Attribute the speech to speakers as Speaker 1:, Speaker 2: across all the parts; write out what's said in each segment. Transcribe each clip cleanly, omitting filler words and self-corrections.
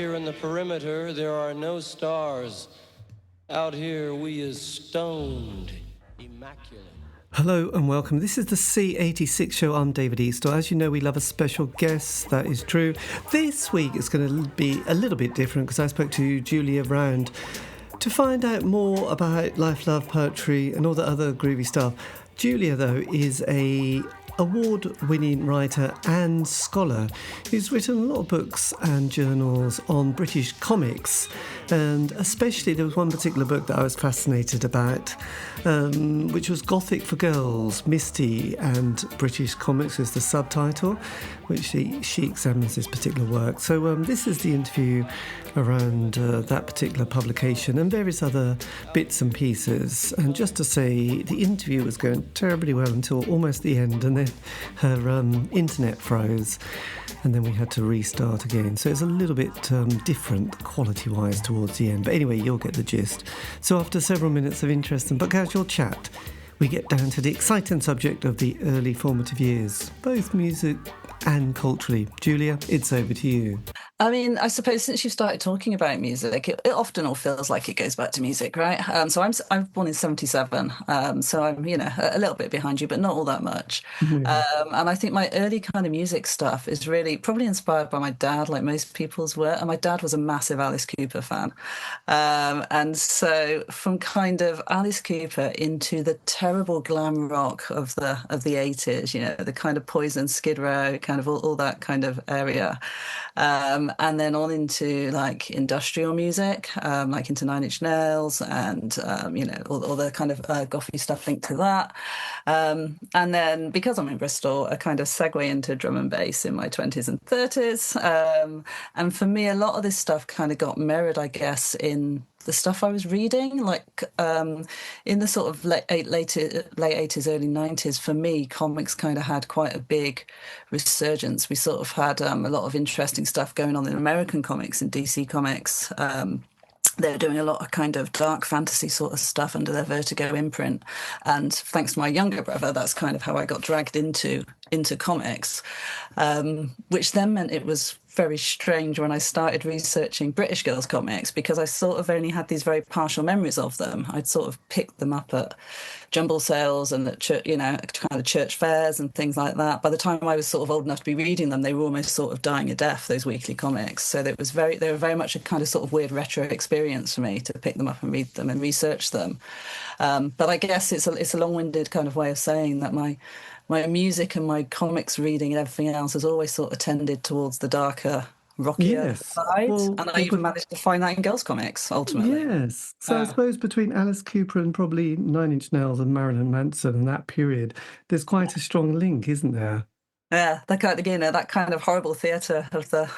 Speaker 1: here in the perimeter, there are no stars. Out here, we is stoned, immaculate.
Speaker 2: Hello and welcome. This is the C86 show. I'm David Eastaugh. As you know, we love a special guest. That is true. This week it's going to be a little bit different because I spoke to Julia Round to find out more about life, love, poetry and all the other groovy stuff. Julia, though, is a award-winning writer and scholar who's written a lot of books and journals on British comics, and especially there was one particular book that I was fascinated about, which was Gothic for Girls, Misty and British Comics is the subtitle, which she examines this particular work. So this is the interview around that particular publication and various other bits and pieces. And just to say, the interview was going terribly well until almost the end, and then her internet froze, and then we had to restart again. So it's a little bit different quality-wise towards the end. But anyway, you'll get the gist. So after several minutes of interesting but casual chat, we get down to the exciting subject of the early formative years, both music and culturally. Julia, it's over to you.
Speaker 3: I mean, I suppose since you started talking about music, it often all feels like it goes back to music, right? So I'm born in 77, so I'm, a little bit behind you, but not all that much. Mm-hmm. And I think my early kind of music stuff is really probably inspired by my dad, like most people's were. And my dad was a massive Alice Cooper fan. And so from kind of Alice Cooper into the terrible glam rock of the 80s, the kind of Poison, Skid Row, kind of all that kind of area. And then on into like industrial music, like into Nine Inch Nails and, all the kind of gothy stuff linked to that. And then because I'm in Bristol, a kind of segue into drum and bass in my 20s and 30s. And for me, a lot of this stuff kind of got mirrored, I guess, in the stuff I was reading, like in the sort of late 80s, early 90s, for me, comics kind of had quite a big resurgence. We sort of had a lot of interesting stuff going on in American comics, in DC Comics. They're doing a lot of kind of dark fantasy sort of stuff under their Vertigo imprint. And thanks to my younger brother, that's kind of how I got dragged into comics, which then meant it was very strange when I started researching British girls comics, because I sort of only had these very partial memories of them. I'd sort of picked them up at jumble sales and at church, kind of church fairs and things like that. By the time I was sort of old enough to be reading them, they were almost sort of dying a death, those weekly comics. So they were very much a kind of sort of weird retro experience for me to pick them up and read them and research them. But I guess it's a long-winded kind of way of saying that my music and my comics reading and everything else has always sort of tended towards the darker, rockier side. Well, and I even managed to find that in girls' comics, ultimately.
Speaker 2: Yes. So I suppose between Alice Cooper and probably Nine Inch Nails and Marilyn Manson and that period, there's quite a strong link, isn't there?
Speaker 3: Yeah, that kind of horrible theatre of the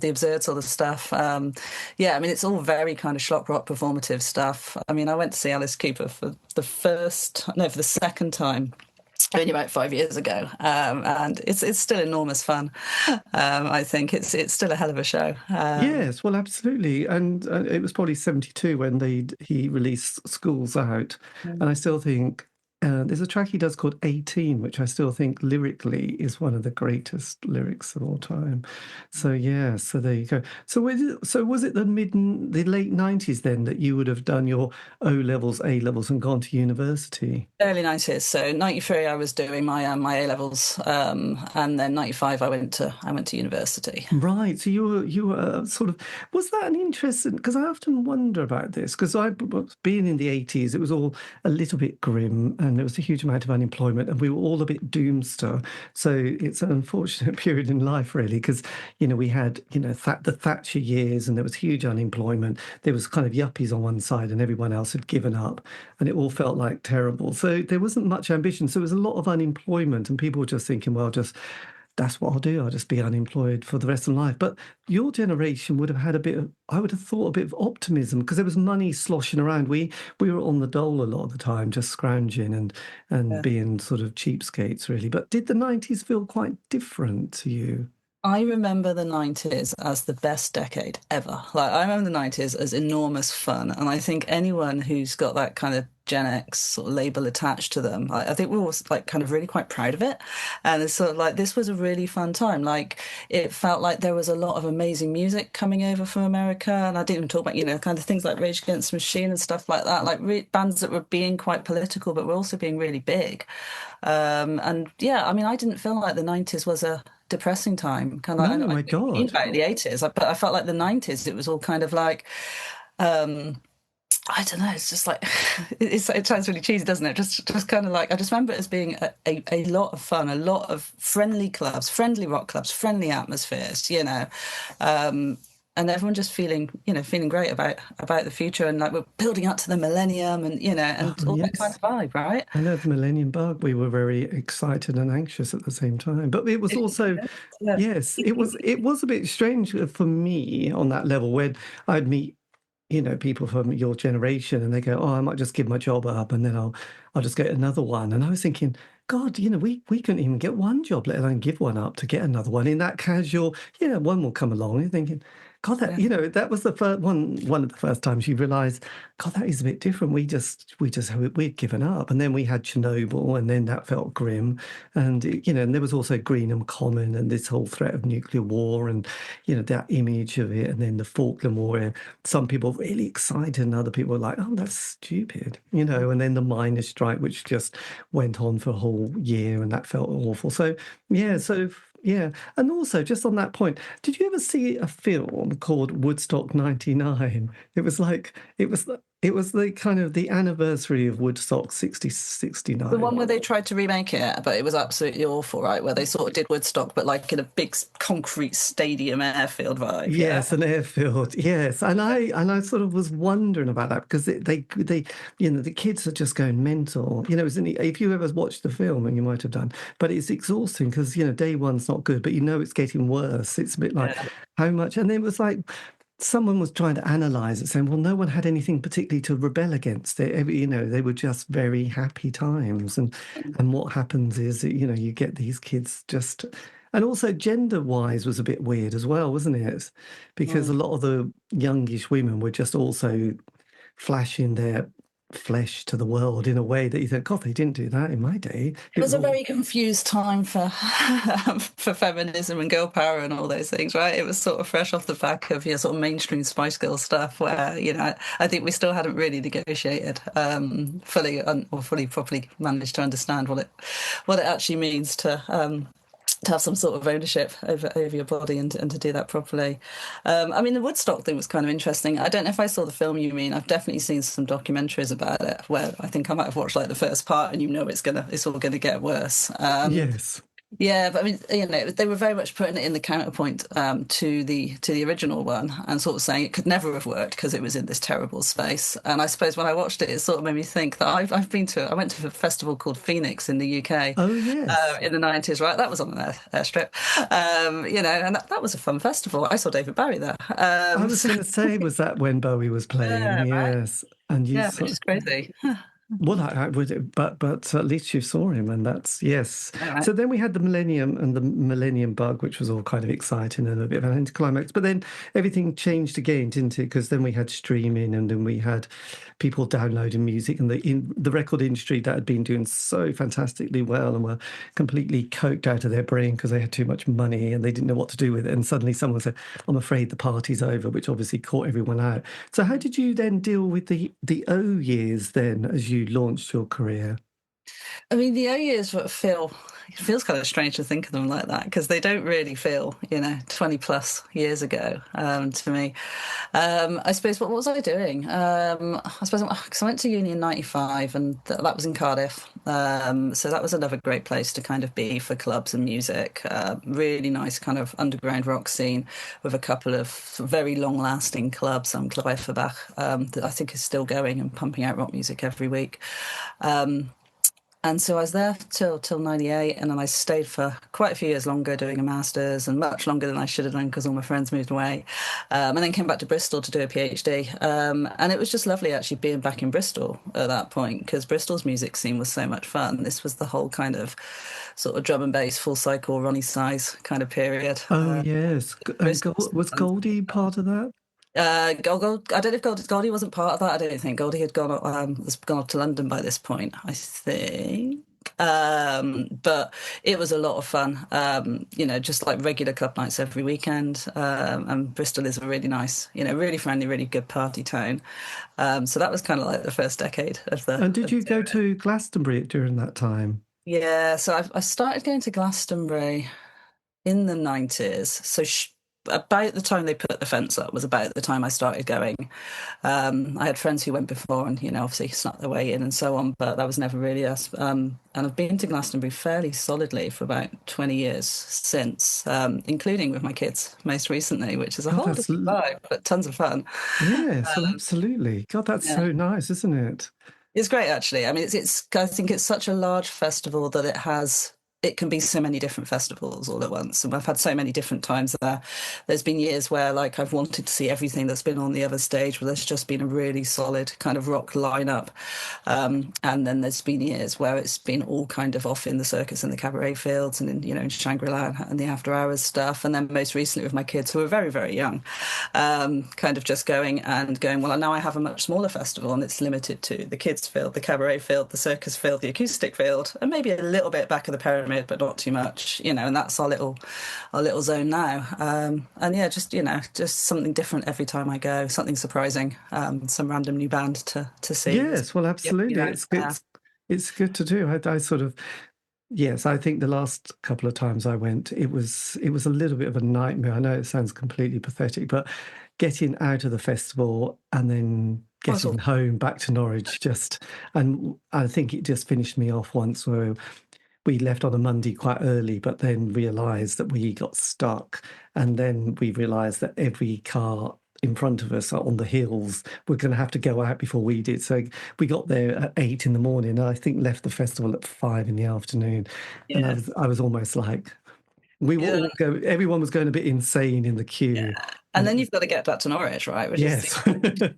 Speaker 3: absurd sort of stuff. I mean, it's all very kind of schlock rock performative stuff. I mean, I went to see Alice Cooper for the second time only about 5 years ago, and it's still enormous fun. I think it's still a hell of a show.
Speaker 2: Yes, well, absolutely, and it was probably 72 when he released Schools Out, and I still think there's a track he does called 18, which I still think lyrically is one of the greatest lyrics of all time. So yeah, so there you go. So was it the late 90s then that you would have done your O-levels, A-levels and gone to university?
Speaker 3: Early 90s. So 93 I was doing my A-levels, and then 95 I went to university.
Speaker 2: Right. So you were sort of, was that an interesting, because I often wonder about this, because being in the 80s, it was all a little bit grim, and there was a huge amount of unemployment, and we were all a bit doomster. So it's an unfortunate period in life, really, because, we had, the Thatcher years, and there was huge unemployment. There was kind of yuppies on one side, and everyone else had given up, and it all felt like terrible. So there wasn't much ambition. So it was a lot of unemployment, and people were just thinking, well, that's what I'll do. I'll just be unemployed for the rest of my life. But your generation would have had I would have thought a bit of optimism, because there was money sloshing around. We were on the dole a lot of the time, just scrounging and being sort of cheapskates, really. But did the 90s feel quite different to you?
Speaker 3: I remember the 90s as the best decade ever. Like, I remember the 90s as enormous fun. And I think anyone who's got that kind of Gen X sort of label attached to them. I think we were like kind of really quite proud of it. And it's sort of like this was a really fun time. Like it felt like there was a lot of amazing music coming over from America. And I didn't even talk about, kind of things like Rage Against the Machine and stuff like that, like bands that were being quite political, but were also being really big. And yeah, I mean, I didn't feel like the 90s was a depressing time. Kind of
Speaker 2: No,
Speaker 3: like, I
Speaker 2: my
Speaker 3: know
Speaker 2: God.
Speaker 3: about the 80s, but I felt like the 90s, it was all kind of like, um, I don't know. It's just like it sounds really cheesy, doesn't it? Just kind of like I just remember it as being a lot of fun, a lot of friendly clubs, friendly rock clubs, friendly atmospheres, um, and everyone just feeling great about the future, and like we're building up to the millennium, and
Speaker 2: Oh,
Speaker 3: and all that kind
Speaker 2: yes.
Speaker 3: of vibe, right?
Speaker 2: I know the Millennium Bug, we were very excited and anxious at the same time. But it was also,
Speaker 3: Yeah.
Speaker 2: yes, it was a bit strange for me on that level when I'd meet, people from your generation and they go, oh, I might just give my job up and then I'll just get another one. And I was thinking, God, we couldn't even get one job, let alone give one up to get another one in that casual, one will come along. You're thinking, God, that
Speaker 3: Yeah.
Speaker 2: that was the first one of the first times you realize, God, that is a bit different. We'd given up, and then we had Chernobyl, and then that felt grim, and and there was also Greenham Common and this whole threat of nuclear war, and that image of it, and then the Falkland War. Where some people were really excited, and other people were like, "Oh, that's stupid," and then the miners' strike, which just went on for a whole year, and that felt awful. So yeah, and also just on that point, did you ever see a film called Woodstock '99? It was the kind of the anniversary of Woodstock 69.
Speaker 3: The one where they tried to remake it, but it was absolutely awful, right? Where they sort of did Woodstock, but like in a big concrete stadium airfield vibe. Yeah.
Speaker 2: Yes, an airfield. Yes, and I sort of was wondering about that because they the kids are just going mental. If you ever watched the film, and you might have done, but it's exhausting because day one's not good, but it's getting worse. It's a bit like
Speaker 3: Yeah.
Speaker 2: how much, and then it was like someone was trying to analyze it, saying, well, no one had anything particularly to rebel against it. They were just very happy times, and what happens is that, you get these kids just. And also gender-wise was a bit weird as well, wasn't it? Because a
Speaker 3: Mm.
Speaker 2: lot of the youngish women were just also flashing their flesh to the world in a way that you think, God, they didn't do that in my day.
Speaker 3: It
Speaker 2: It
Speaker 3: was
Speaker 2: was
Speaker 3: a
Speaker 2: all,
Speaker 3: very confused time for for feminism and girl power and all those things, right? It was sort of fresh off the back of your sort of mainstream Spice Girl stuff, where I think we still hadn't really negotiated fully or fully properly managed to understand what it actually means to have some sort of ownership over your body and to do that properly. I mean, the Woodstock thing was kind of interesting. I don't know if I saw the film you mean. I've definitely seen some documentaries about it where I think I might have watched like the first part, and it's all gonna get worse.
Speaker 2: yes.
Speaker 3: Yeah, but I mean, they were very much putting it in the counterpoint to the original one, and sort of saying it could never have worked because it was in this terrible space. And I suppose when I watched it, it sort of made me think that I went to a festival called Phoenix in the UK
Speaker 2: Oh, yes.
Speaker 3: in the 90s, right? That was on an airstrip, and that was a fun festival. I saw David Bowie there.
Speaker 2: I was
Speaker 3: So,
Speaker 2: going to say, was that when Bowie was playing?
Speaker 3: yeah, right.
Speaker 2: Yes. And you
Speaker 3: Yeah,
Speaker 2: saw.
Speaker 3: which is crazy.
Speaker 2: Well, I would, but at least you saw him, and that's yes.
Speaker 3: All right.
Speaker 2: So then we had the Millennium and the Millennium Bug, which was all kind of exciting and a bit of an anticlimax. But then everything changed again, didn't it? Because then we had streaming, and then we had people downloading music, and the record industry that had been doing so fantastically well and were completely coked out of their brain because they had too much money and they didn't know what to do with it. And suddenly someone said, "I'm afraid the party's over," which obviously caught everyone out. So how did you then deal with the O years then as you launched your career?
Speaker 3: I mean, the O years it feels kind of strange to think of them like that because they don't really feel, 20 plus years ago to me. I suppose, what was I doing? I suppose, because I went to uni in 95 and that was in Cardiff. So that was another great place to kind of be for clubs and music. Really nice kind of underground rock scene with a couple of very long lasting clubs. Club Eiffelbach, that I think is still going and pumping out rock music every week. And so I was there till 98, and then I stayed for quite a few years longer doing a master's, and much longer than I should have done because all my friends moved away. And then came back to Bristol to do a PhD. And it was just lovely actually being back in Bristol at that point because Bristol's music scene was so much fun. This was the whole kind of sort of drum and bass, full cycle, Ronnie Size kind of period.
Speaker 2: Oh yes, and
Speaker 3: Bristol was
Speaker 2: Was
Speaker 3: fun.
Speaker 2: Goldie part of that?
Speaker 3: I don't know if Goldie wasn't part of that. I don't think Goldie had has gone off to London by this point, I think. But it was a lot of fun. Just like regular club nights every weekend. And Bristol is a really nice, really friendly, really good party town. So that was kind of like the first decade of the.
Speaker 2: And did you go to Glastonbury during that time?
Speaker 3: Yeah, so I started going to Glastonbury in the 90s. So about the time they put the fence up was about the time I started going. I had friends who went before and, obviously snuck their way in and so on, but that was never really us. And I've been to Glastonbury fairly solidly for about 20 years since, including with my kids most recently, which is a
Speaker 2: God,
Speaker 3: whole
Speaker 2: that's
Speaker 3: different vibe, but tons of fun.
Speaker 2: yes, well, absolutely. God, that's
Speaker 3: Yeah.
Speaker 2: so nice, isn't it?
Speaker 3: It's great, actually. I mean, I think it's such a large festival that it can be so many different festivals all at once. And I've had so many different times there. There's been years where, like, I've wanted to see everything that's been on the other stage, where there's just been a really solid kind of rock lineup. And then there's been years where it's been all kind of off in the circus and the cabaret fields and in Shangri-La and the after hours stuff. And then most recently with my kids who are very, very young, kind of just going, well, now I have a much smaller festival and it's limited to the kids field, the cabaret field, the circus field, the acoustic field, and maybe a little bit back of the pyramid, but not too much, and that's our little zone now. And yeah, just something different every time I go, something surprising, some random new band to see.
Speaker 2: Yes, well, absolutely. It's good to do. I sort of yes, I think the last couple of times I went, it was a little bit of a nightmare. I know it sounds completely pathetic, but getting out of the festival and then getting home back to Norwich and I think it just finished me off once where we left on a Monday quite early, but then realised that we got stuck. And then we realised that every car in front of us on the hills were going to have to go out before we did. So we got there at 8 in the morning. And I think left the festival at 5 in the afternoon. And
Speaker 3: Yeah.
Speaker 2: I was almost like, we were all everyone was going a bit insane in the queue.
Speaker 3: Yeah. And then you've got to get back to Norwich, right? Which is
Speaker 2: Yes.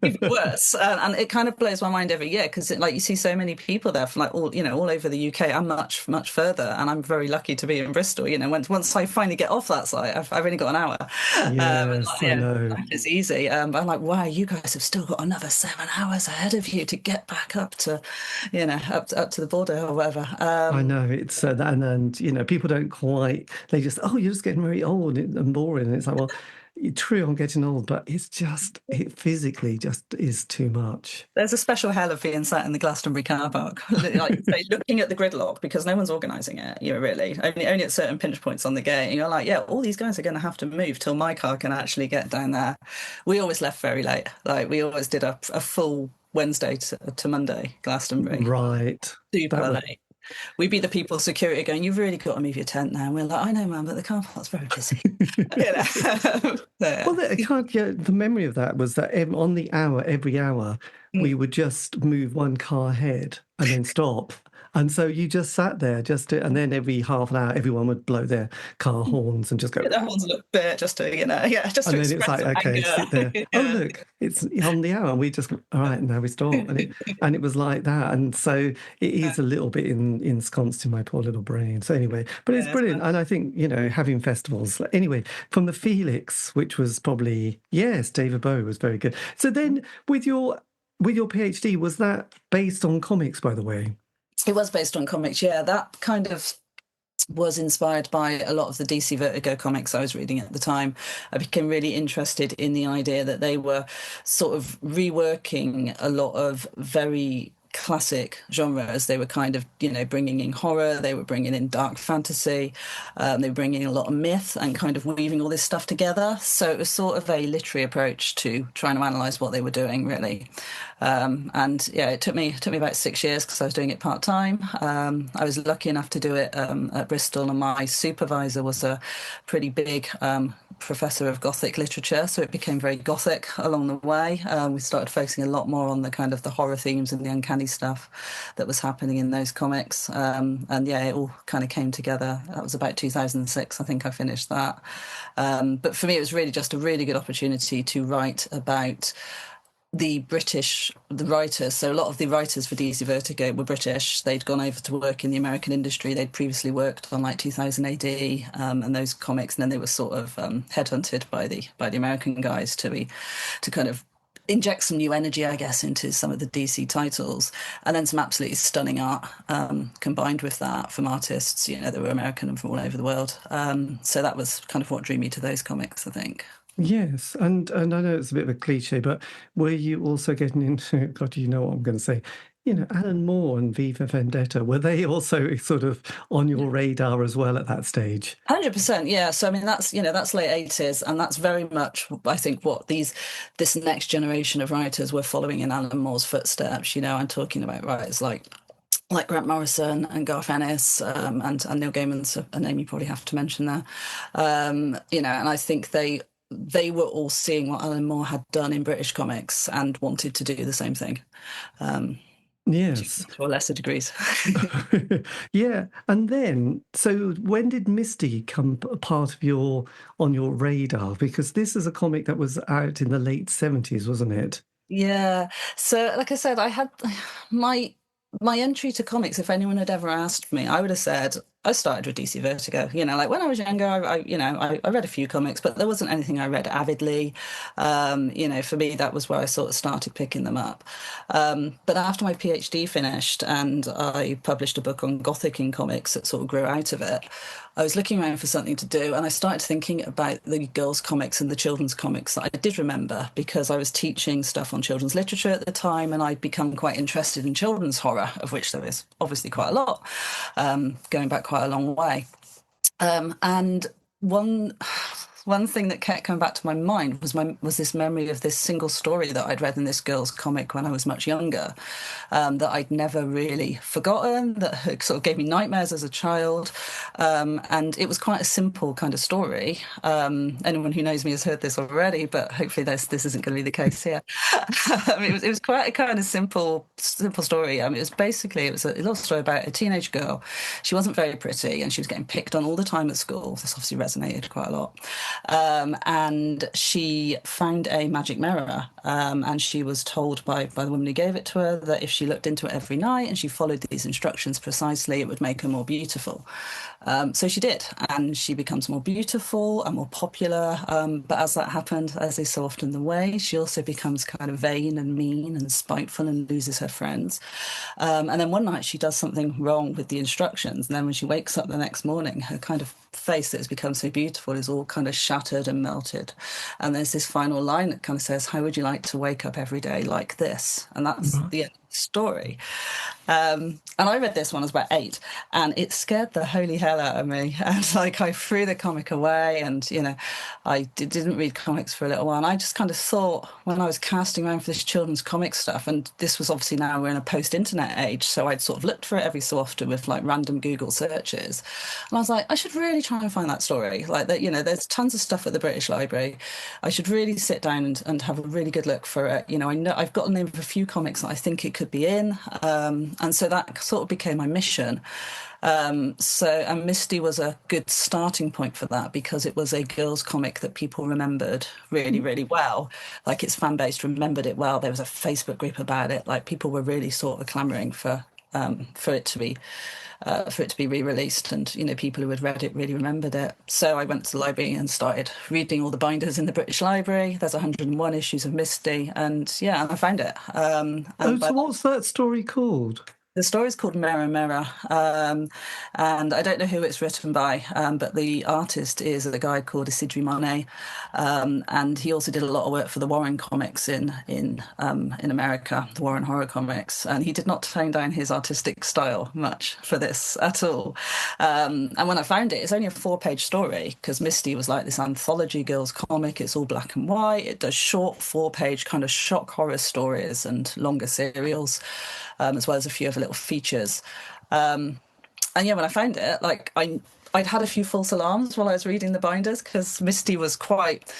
Speaker 3: even worse. And it kind of blows my mind every year because like you see so many people there from like all over the UK. I'm much, much further, and I'm very lucky to be in Bristol. Once I finally get off that site, I've only got an hour.
Speaker 2: Yes, I know.
Speaker 3: Life is easy. But I'm like, wow, you guys have still got another 7 hours ahead of you to get back up to, up to the border or whatever.
Speaker 2: I know it's and people don't quite. They just you're just getting very old and boring. And it's like, well, true, I'm getting old, but it physically just is too much.
Speaker 3: There's a special hell of being sat in the Glastonbury car park, like you say, looking at the gridlock because no one's organising it. Really only at certain pinch points on the gate. And you're like, yeah, all these guys are going to have to move till my car can actually get down there. We always left very late. Like we always did a full Wednesday to Monday Glastonbury.
Speaker 2: Right.
Speaker 3: Super late. We'd be the people security going, you've really got to move your tent now. And we're like, I know, man, but the car park's very busy.
Speaker 2: Well, I can't get the memory of that was that on the hour, every hour, we would just move one car ahead and then stop. And so you just sat there and then every half an hour, everyone would blow their car horns and just go.
Speaker 3: Their horns look bit just to, just to
Speaker 2: and then it's like, okay,
Speaker 3: anger.
Speaker 2: sit there. Oh, look, it's on the hour. And we just, all right, now we stop. And it was like that. And so it is a little bit ensconced in my poor little brain. So anyway, but it's brilliant. And I think, having festivals. Anyway, from the Felix, which was probably, yes, David Bowie was very good. So then with your PhD, was that based on comics, by the way?
Speaker 3: It was based on comics, yeah. That kind of was inspired by a lot of the DC Vertigo comics I was reading at the time. I became really interested in the idea that they were sort of reworking a lot of very classic genres. They were kind of, bringing in horror, they were bringing in dark fantasy, they were bringing in a lot of myth and kind of weaving all this stuff together. So it was sort of a literary approach to trying to analyse what they were doing, really. And yeah, it took me about 6 years because I was doing it part-time. I was lucky enough to do it at Bristol, and my supervisor was a pretty big professor of Gothic literature, so it became very Gothic along the way. We started focusing a lot more on the kind of the horror themes and the uncanny stuff that was happening in those comics. And yeah, it all kind of came together. That was about 2006, I think I finished that. But for me, it was really just a really good opportunity to write about the writers. So a lot of the writers for DC Vertigo were British. They'd gone over to work in the American industry. They'd previously worked on like 2000 AD and those comics, and then they were sort of headhunted by the American guys to kind of inject some new energy, I guess, into some of the DC titles, and then some absolutely stunning art combined with that from artists, that were American and from all over the world. So that was kind of what drew me to those comics, I think.
Speaker 2: Yes, and I know it's a bit of a cliche, but were you also getting into, God, you know what I'm going to say, Alan Moore and Viva Vendetta, were they also sort of on your radar as well at that stage?
Speaker 3: 100%, yeah. So I mean, that's late 80s, and that's very much, I think, what this next generation of writers were following in Alan Moore's footsteps. I'm talking about writers like Grant Morrison and Garth Ennis, and Neil Gaiman's a name you probably have to mention there. And I think they were all seeing what Alan Moore had done in British comics and wanted to do the same thing.
Speaker 2: Yes.
Speaker 3: To lesser degrees.
Speaker 2: Yeah. And then, so when did Misty come part of on your radar? Because this is a comic that was out in the late 70s, wasn't it?
Speaker 3: Yeah. So, like I said, I had my entry to comics. If anyone had ever asked me, I would have said I started with DC Vertigo. Like when I was younger, I read a few comics, but there wasn't anything I read avidly. For me, that was where I sort of started picking them up. But after my PhD finished and I published a book on Gothic in comics that sort of grew out of it, I was looking around for something to do, and I started thinking about the girls' comics and the children's comics that I did remember, because I was teaching stuff on children's literature at the time, and I'd become quite interested in children's horror, of which there is obviously quite a lot, going back quite a long way. And one thing that kept coming back to my mind was this memory of this single story that I'd read in this girl's comic when I was much younger, that I'd never really forgotten, that sort of gave me nightmares as a child. And it was quite a simple kind of story. Anyone who knows me has heard this already, but hopefully this isn't going to be the case here. It was quite a kind of simple story. It was a little story about a teenage girl. She wasn't very pretty, and she was getting picked on all the time at school. This obviously resonated quite a lot. And she found a magic mirror, and she was told by the woman who gave it to her that if she looked into it every night and she followed these instructions precisely, it would make her more beautiful. So she did, and she becomes more beautiful and more popular. But as that happened, as is so often the way, she also becomes kind of vain and mean and spiteful and loses her friends. And then one night she does something wrong with the instructions, and then when she wakes up the next morning, her kind of face that has become so beautiful is all kind of shattered and melted. And there's this final line that kind of says, "How would you like to wake up every day like this?" And that's the end of the story. And I read this when I was about 8, and it scared the holy hell out of me. And I threw the comic away, and I didn't read comics for a little while. And I just kind of thought, when I was casting around for this children's comic stuff, and this was obviously, now we're in a post-internet age, so I'd sort of looked for it every so often with random Google searches, and I was like, I should really try and find that story. There's tons of stuff at the British Library. I should really sit down and have a really good look for it. I know I've got the name of a few comics that I think it could be in. And so that sort of became my mission. And Misty was a good starting point for that, because it was a girls' comic that people remembered really, really well. Its fan base remembered it well. There was a Facebook group about it. People were really sort of clamoring for it to be re-released, and people who had read it really remembered it. So I went to the library and started reading all the binders in the British Library. There's 101 issues of Misty, and I found it.
Speaker 2: So what's that story called?
Speaker 3: The story's called Mirror Mirror, and I don't know who it's written by, but the artist is a guy called Isidri Monet, and he also did a lot of work for the Warren comics in America, the Warren horror comics, and he did not tone down his artistic style much for this at all. And when I found it, it's only a 4-page story, because Misty was like this anthology girls comic. It's all black and white. It does short 4-page kind of shock horror stories and longer serials, as well as a few other little features. And when I found it, I'd had a few false alarms while I was reading the binders, because Misty was quite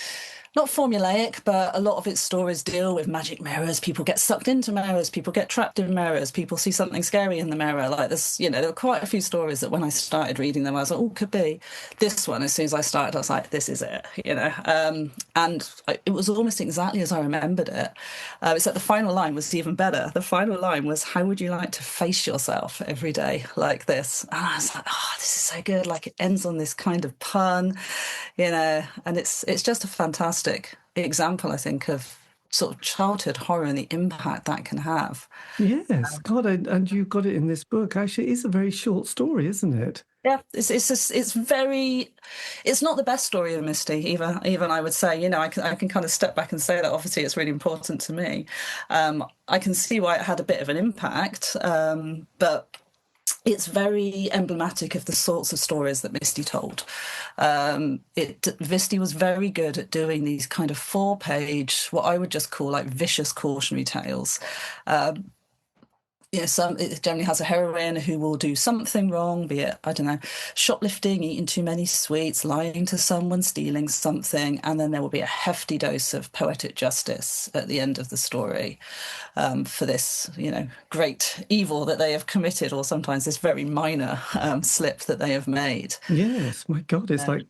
Speaker 3: not formulaic, but a lot of its stories deal with magic mirrors. People get sucked into mirrors, people get trapped in mirrors, people see something scary in the mirror. Like this, there were quite a few stories that when I started reading them, I was like, oh, could be. This one, as soon as I started, I was like, this is it. It was almost exactly as I remembered it. Except the final line was even better. The final line was, how would you like to face yourself every day like this? And I was like, oh, this is so good. Like it ends on this kind of pun, and it's just a fantastic example, I think, of sort of childhood horror and the impact that can have.
Speaker 2: Yes, God, and you got it in this book. Actually, it is a very short story, isn't it?
Speaker 3: Yeah, it's not the best story of Misty, even I would say. I can kind of step back and say that obviously it's really important to me. I can see why it had a bit of an impact, but it's very emblematic of the sorts of stories that Misty told. Misty was very good at doing these kind of 4-page, what I would just call like vicious cautionary tales. It generally has a heroine who will do something wrong, be it, I don't know, shoplifting, eating too many sweets, lying to someone, stealing something, and then there will be a hefty dose of poetic justice at the end of the story for this, great evil that they have committed, or sometimes this very minor slip that they have made.
Speaker 2: Yes, my God, it's like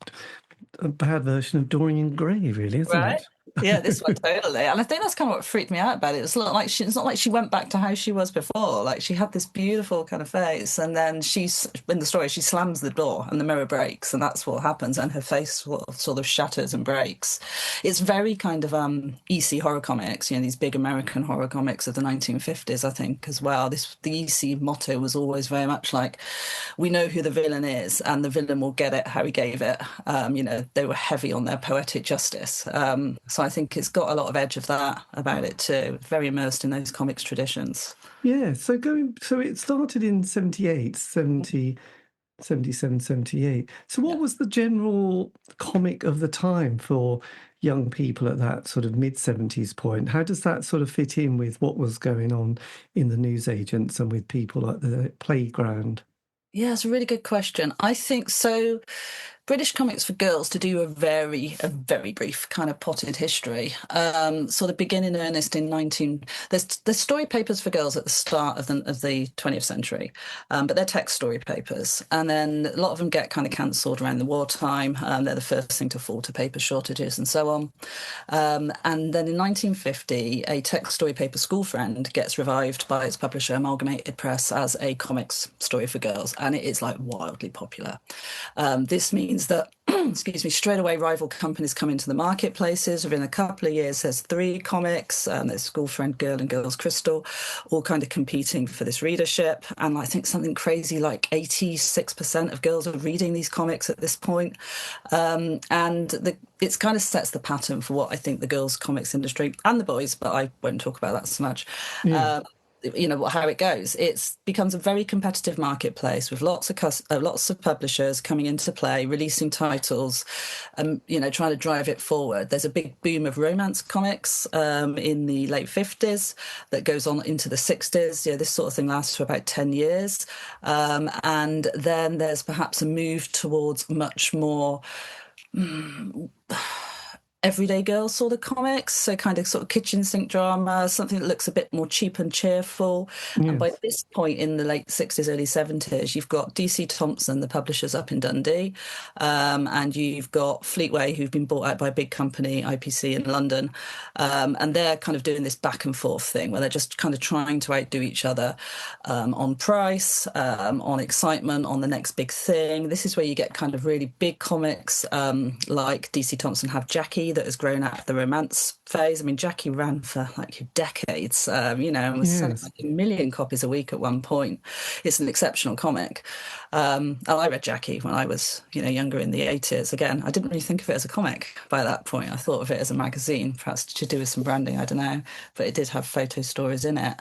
Speaker 2: a bad version of Dorian Gray, really, isn't
Speaker 3: Right?
Speaker 2: it?
Speaker 3: Yeah, this one totally. And I think that's kind of what freaked me out about it. It's not like she went back to how she was before. Like she had this beautiful kind of face, and then she's in the story, she slams the door and the mirror breaks, and that's what happens, and her face sort of shatters and breaks. It's very kind of EC horror comics, these big American horror comics of the 1950s, I think, as well. The EC motto was always very much like, we know who the villain is, and the villain will get it how he gave it. They were heavy on their poetic justice. So I think it's got a lot of edge of that about it too. Very immersed in those comics traditions.
Speaker 2: Yeah, so it started in 78, 70, 77, 78. So what was the general comic of the time for young people at that sort of mid-70s point? How does that sort of fit in with what was going on in the newsagents and with people at the playground?
Speaker 3: Yeah, it's a really good question. I think so. British comics for girls, to do a very brief kind of potted history, sort of begin in earnest in there's story papers for girls at the start of the 20th century, but they're text story papers, and then a lot of them get kind of cancelled around the wartime. They're the first thing to fall to paper shortages and so on. And then in 1950, a text story paper, School Friend, gets revived by its publisher Amalgamated Press as a comics story for girls, and it is like wildly popular. This means that, excuse me, straight away rival companies come into the marketplaces. Within a couple of years, there's 3 comics, there's School Friend Girl and Girls Crystal, all kind of competing for this readership. And I think something crazy like 86% of girls are reading these comics at this point. It kind of sets the pattern for what I think the girls' comics industry, and the boys, but I won't talk about that so much, how it goes. It becomes a very competitive marketplace with lots of publishers coming into play, releasing titles, trying to drive it forward. There's a big boom of romance comics in the late 50s that goes on into the 60s. This sort of thing lasts for about 10 years. And then there's perhaps a move towards much more everyday girl sort of comics, so kind of sort of kitchen sink drama, something that looks a bit more cheap and cheerful. Yes. And by this point in the late 60s, early 70s, you've got DC Thompson, the publishers up in Dundee, and you've got Fleetway, who've been bought out by a big company, IPC in London, and they're kind of doing this back and forth thing where they're just kind of trying to outdo each other on price, on excitement, on the next big thing. This is where you get kind of really big comics like DC Thompson have Jackie, that has grown out of the romance phase. I mean, Jackie ran for like decades, and was selling like 1 million copies a week at one point. It's an exceptional comic. And I read Jackie when I was, younger in the 80s. Again, I didn't really think of it as a comic by that point. I thought of it as a magazine, perhaps to do with some branding, I don't know. But it did have photo stories in it.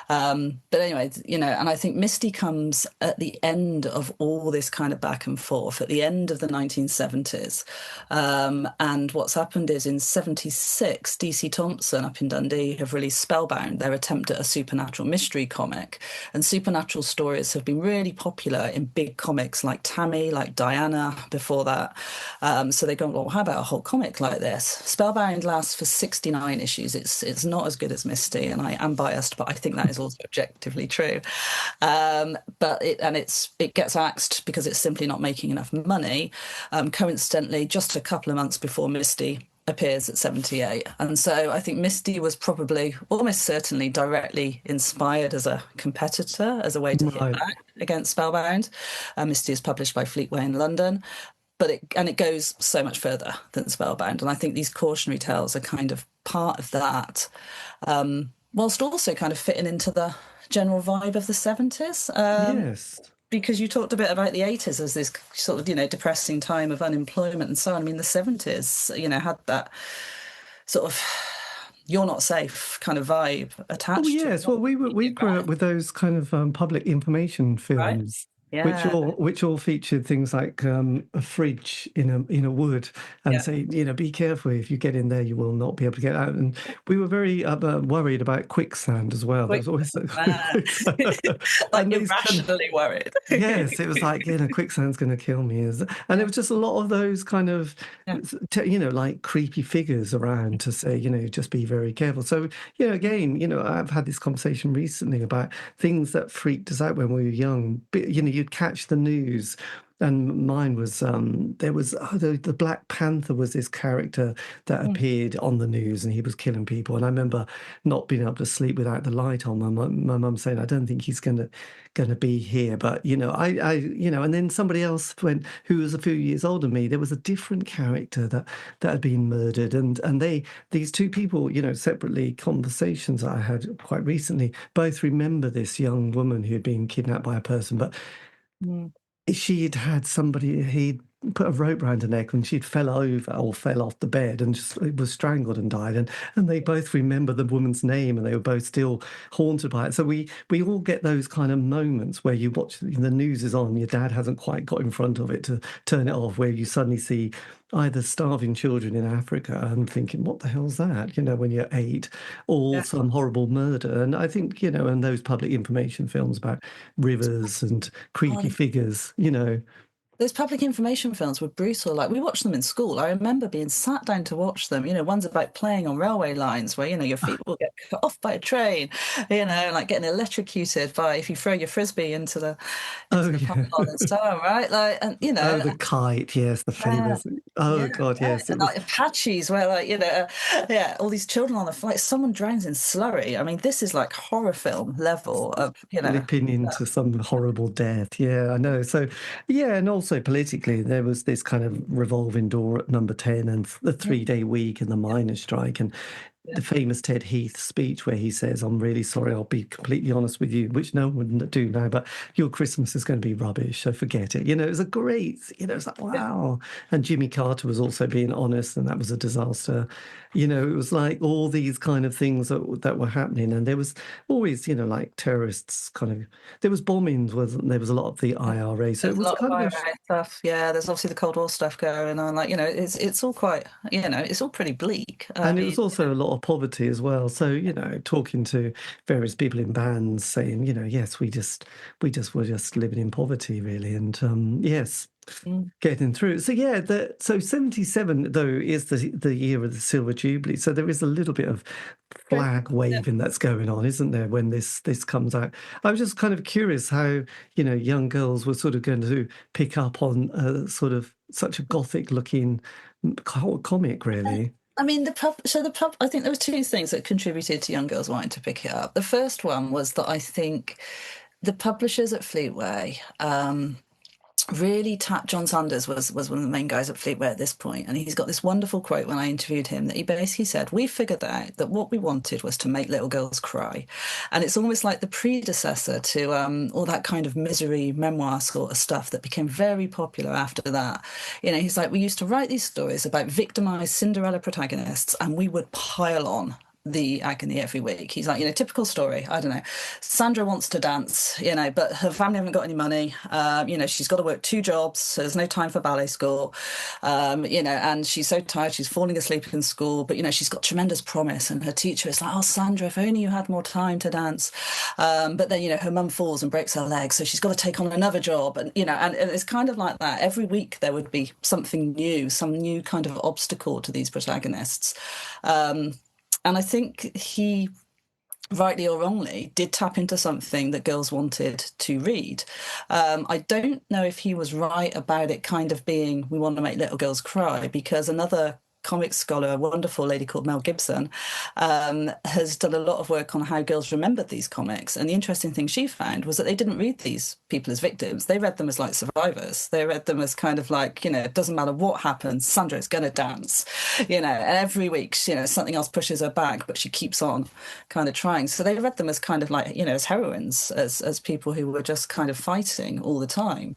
Speaker 3: But anyway, and I think Misty comes at the end of all this kind of back and forth, at the end of the 1970s. And what's happened happened is in 76, DC Thompson up in Dundee have released Spellbound, their attempt at a supernatural mystery comic. And supernatural stories have been really popular in big comics like Tammy, like Diana before that. So they go, well, how about a whole comic like this? Spellbound lasts for 69 issues. It's not as good as Misty, and I am biased, but I think that is also objectively true. But it gets axed because it's simply not making enough money. Coincidentally, just a couple of months before Misty appears at 78. And so I think Misty was probably almost certainly directly inspired as a competitor, as a way to hit
Speaker 2: Right.
Speaker 3: back against Spellbound. Misty is published by Fleetway in London, but it goes so much further than Spellbound. And I think these cautionary tales are kind of part of that, whilst also kind of fitting into the general vibe of the 70s.
Speaker 2: Yes.
Speaker 3: Because you talked a bit about the 80s as this sort of, depressing time of unemployment and so on. I mean, the 70s, had that sort of you're not safe kind of vibe attached
Speaker 2: Oh
Speaker 3: to it.
Speaker 2: yes, well we grew up with those kind of public information
Speaker 3: Right?
Speaker 2: films,
Speaker 3: Yeah.
Speaker 2: which all featured things like a fridge in a wood, and
Speaker 3: Yeah.
Speaker 2: say be careful, if you get in there you will not be able to get out. And we were very worried about quicksand as well. There was always quicksand.
Speaker 3: Like
Speaker 2: And these
Speaker 3: irrationally worried.
Speaker 2: yes, it was like quicksand's going to kill me, and it was just a lot of those kind of
Speaker 3: Yeah.
Speaker 2: like creepy figures around to say just be very careful. So again, I've had this conversation recently about things that freaked us out when we were young. But, you'd catch the news. And mine was there was the Black Panther was this character that appeared on the news, and he was killing people. And I remember not being able to sleep without the light on. My mum saying, "I don't think he's gonna be here." But and then somebody else went, who was a few years older than me. There was a different character that had been murdered, and these two people, separately, conversations that I had quite recently, both remember this young woman who had been kidnapped by a person, but she'd had somebody, he'd put a rope around her neck and she'd fell over or fell off the bed and just was strangled and died. And they both remember the woman's name, and they were both still haunted by it. So we all get those kind of moments where you watch, the news is on, your dad hasn't quite got in front of it to turn it off, where you suddenly see either starving children in Africa and thinking, what the hell's that, when you're 8, or some horrible murder. And I think, and those public information films about rivers and creepy figures,
Speaker 3: Those public information films were brutal. Like, we watched them in school. I remember being sat down to watch them. One's about playing on railway lines where, your feet will get cut off by a train, like getting electrocuted by if you throw your frisbee into the pond and so on, right? Like, and
Speaker 2: the kite, yes, the famous. God, yes,
Speaker 3: and like Apaches, where all these children on the flight, someone drowns in slurry. I mean, this is like horror film level of
Speaker 2: slipping into some horrible death. Yeah, I know. So and also politically, there was this kind of revolving door at Number 10 and the 3-day week and the miners' strike, and the famous Ted Heath speech where he says, "I'm really sorry, I'll be completely honest with you," which no one would do now, but your Christmas is going to be rubbish, so forget it. It was a great, it's like, wow. And Jimmy Carter was also being honest, and that was a disaster. It was like all these kind of things that were happening. And there was always, like terrorists there was bombings, wasn't there? Was a lot of the IRA. So
Speaker 3: There's
Speaker 2: it was
Speaker 3: a lot
Speaker 2: kind
Speaker 3: of
Speaker 2: of
Speaker 3: IRA stuff. Yeah, there's obviously the Cold War stuff going on. Like, it's all quite, it's all pretty bleak.
Speaker 2: And it was also a lot of poverty as well. So, talking to various people in bands saying, yes, we were just living in poverty, really. And yes, getting through. So, so 77, though, is the year of the Silver Jubilee. So there is a little bit of flag waving that's going on, isn't there, when this comes out? I was just kind of curious how, young girls were sort of going to pick up on sort of such a gothic looking comic, really.
Speaker 3: I mean, I think there were two things that contributed to young girls wanting to pick it up. The first one was that I think the publishers at Fleetway really tapped. John Sanders was one of the main guys at Fleetway at this point, and he's got this wonderful quote when I interviewed him that he basically said, "We figured out that what we wanted was to make little girls cry," and it's almost like the predecessor to all that kind of misery memoir sort of stuff that became very popular after that. He's like, we used to write these stories about victimized Cinderella protagonists, and we would pile on the agony every week. He's like, typical story. I don't know. Sandra wants to dance, but her family haven't got any money. She's got to work 2 jobs, so there's no time for ballet school. And she's so tired, she's falling asleep in school. But she's got tremendous promise, and her teacher is like, "Oh, Sandra, if only you had more time to dance." But then her mum falls and breaks her leg, so she's got to take on another job, and it's kind of like that. Every week there would be something new, some new kind of obstacle to these protagonists. And I think he, rightly or wrongly, did tap into something that girls wanted to read. I don't know if he was right about it kind of being, we want to make little girls cry, because another comic scholar, a wonderful lady called Mel Gibson, has done a lot of work on how girls remembered these comics. And the interesting thing she found was that they didn't read these people as victims. They read them as like survivors. They read them as kind of like, it doesn't matter what happens, Sandra's going to dance, and every week, something else pushes her back, but she keeps on kind of trying. So they read them as kind of like, as heroines, as people who were just kind of fighting all the time.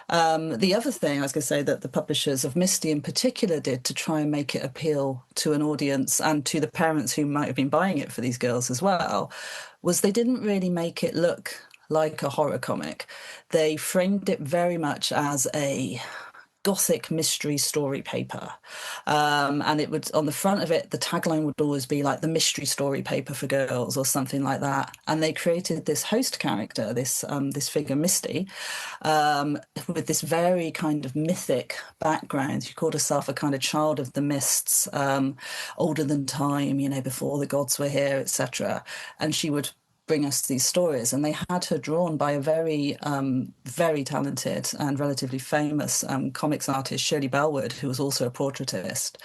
Speaker 3: The other thing I was going to say that the publishers of Misty in particular did to try and make it appeal to an audience and to the parents who might have been buying it for these girls as well, was they didn't really make it look like a horror comic. They framed it very much as a Gothic mystery story paper. And it would, on the front of it, the tagline would always be like the mystery story paper for girls or something like that. And they created this host character, this figure, Misty, with this very kind of mythic background. She called herself a kind of child of the mists, older than time, before the gods were here, etc. And she would bring us these stories, and they had her drawn by a very, very talented and relatively famous comics artist, Shirley Bellwood, who was also a portraitist.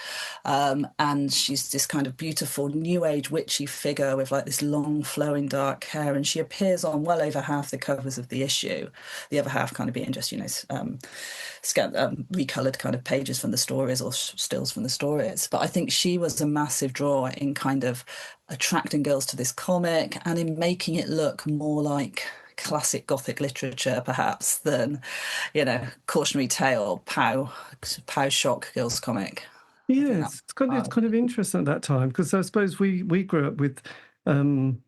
Speaker 3: And she's this kind of beautiful new age witchy figure with like this long flowing dark hair, and she appears on well over half the covers of the issue. The other half kind of being just, recolored kind of pages from the stories or stills from the stories. But I think she was a massive draw in kind of attracting girls to this comic and in making it look more like classic Gothic literature, perhaps, than, cautionary tale, pow shock girls comic.
Speaker 2: Yes, it's kind of interesting at that time, because I suppose we grew up with kind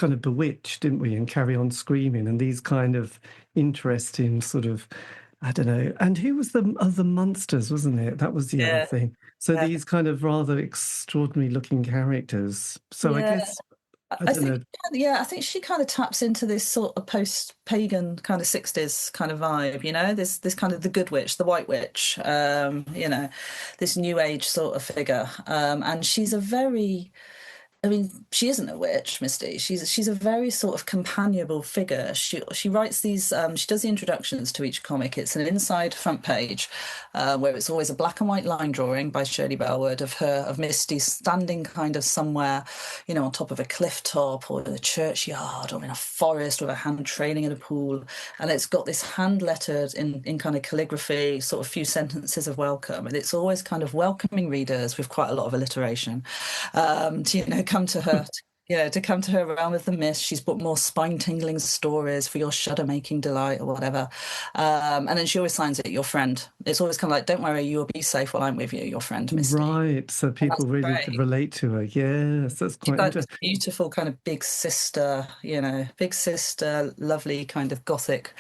Speaker 2: of Bewitched, didn't we, and Carry On Screaming, and these kind of interesting sort of, I don't know. And who was the other monsters, wasn't it? That was the other thing. So these kind of rather extraordinary looking characters. So I guess, I don't know.
Speaker 3: I think she kind of taps into this sort of post-pagan kind of 60s kind of vibe, this kind of the good witch, the white witch, this new age sort of figure. And she's she isn't a witch, Misty. She's a very sort of companionable figure. She writes these. She does the introductions to each comic. It's an inside front page, where it's always a black and white line drawing by Shirley Bellwood of Misty standing kind of somewhere, on top of a cliff top or in a churchyard or in a forest with a hand trailing in a pool, and it's got this hand lettered in kind of calligraphy, sort of few sentences of welcome, and it's always kind of welcoming readers with quite a lot of alliteration. To come to her realm of the mist. She's put more spine-tingling stories for your shudder-making delight or whatever. And then she always signs it, your friend. It's always kind of like, don't worry, you'll be safe while I'm with you, your friend, Misty.
Speaker 2: Right, so people really could relate to her. Yes, that's quite interesting.
Speaker 3: Beautiful kind of big sister, lovely kind of Gothic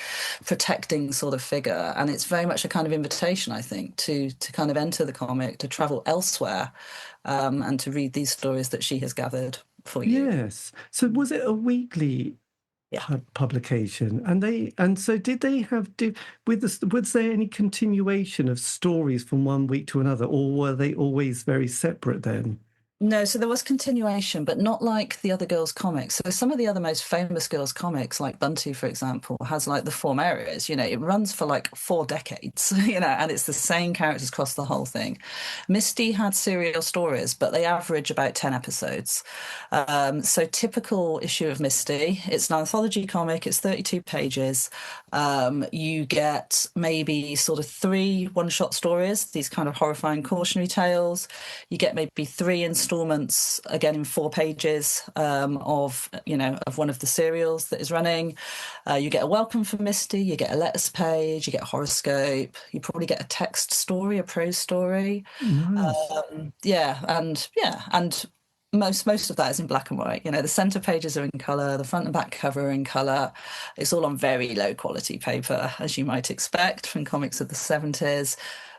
Speaker 3: protecting sort of figure. And it's very much a kind of invitation, I think, to kind of enter the comic, to travel elsewhere, and to read these stories that she has gathered for you.
Speaker 2: Yes. So was it a weekly publication? And so did they have was there any continuation of stories from one week to another, or were they always very separate then?
Speaker 3: No, so there was continuation, but not like the other girls' comics. So some of the other most famous girls' comics, like Bunty, for example, has like the 4 areas. It runs for like 4 decades, and it's the same characters across the whole thing. Misty had serial stories, but they average about 10 episodes. So typical issue of Misty, it's an anthology comic, it's 32 pages. You get maybe sort of 3 one-shot stories, these kind of horrifying cautionary tales. You get maybe 3 installments, again in 4 pages, of one of the serials that is running. You get a welcome from Misty, you get a letters page, you get a horoscope, you probably get a text story, a prose story.
Speaker 2: Nice.
Speaker 3: And most of that is in black and white. The center pages are in color, the front and back cover are in color. It's all on very low quality paper, as you might expect from comics of the 70s.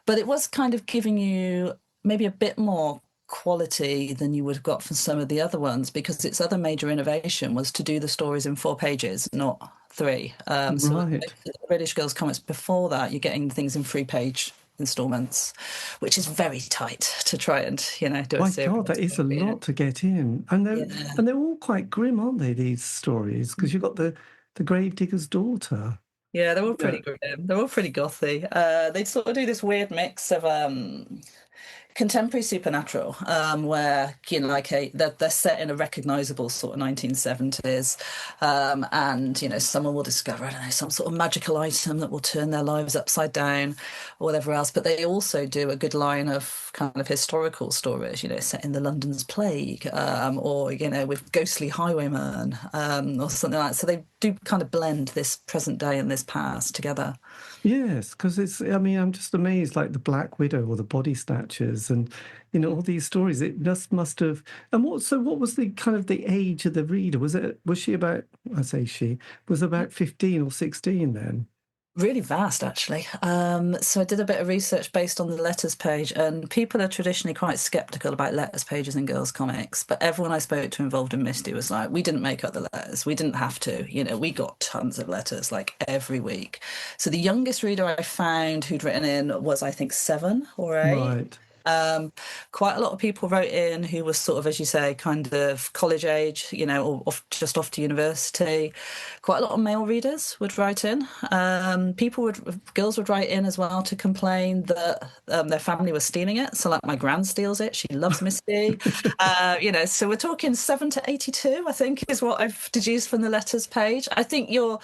Speaker 3: But it was kind of giving you maybe a bit more quality than you would have got from some of the other ones, because its other major innovation was to do the stories in 4 pages, not three. So
Speaker 2: Right.
Speaker 3: the British Girls comics before that, you're getting things in 3 page installments, which is very tight to try and do a
Speaker 2: My
Speaker 3: series.
Speaker 2: God, that is a lot to get in, and
Speaker 3: Yeah.
Speaker 2: they're all quite grim, aren't they? These stories, because you've got the gravedigger's daughter.
Speaker 3: Yeah, they're all
Speaker 2: Yeah.
Speaker 3: pretty grim. They're all pretty gothy. They sort of do this weird mix of contemporary supernatural, where like they're set in a recognizable sort of 1970s, and someone will discover, I don't know, some sort of magical item that will turn their lives upside down or whatever else. But they also do a good line of kind of historical stories, set in the London's plague, or with ghostly highwaymen, or something like that. So they do kind of blend this present day and this past together.
Speaker 2: Yes, because I mean, I'm just amazed, like the Black Widow or the Body Snatchers, and all these stories. It just must have. And what was the kind of the age of the reader? Was she about? I say she was about 15 or 16 then.
Speaker 3: Really vast, actually. So I did a bit of research based on the letters page, and people are traditionally quite skeptical about letters pages in girls' comics. But everyone I spoke to involved in Misty was like, we didn't make up the letters. We didn't have to. We got tons of letters, like every week. So the youngest reader I found who'd written in was, I think, 7 or 8.
Speaker 2: Right.
Speaker 3: Quite a lot of people wrote in who was sort of, as you say, kind of college age, or just off to university. Quite a lot of male readers would write in. Girls would write in as well to complain that their family was stealing it. So, like, my gran steals it. She loves Misty. So we're talking 7 to 82, I think, is what I've deduced from the letters page. I think your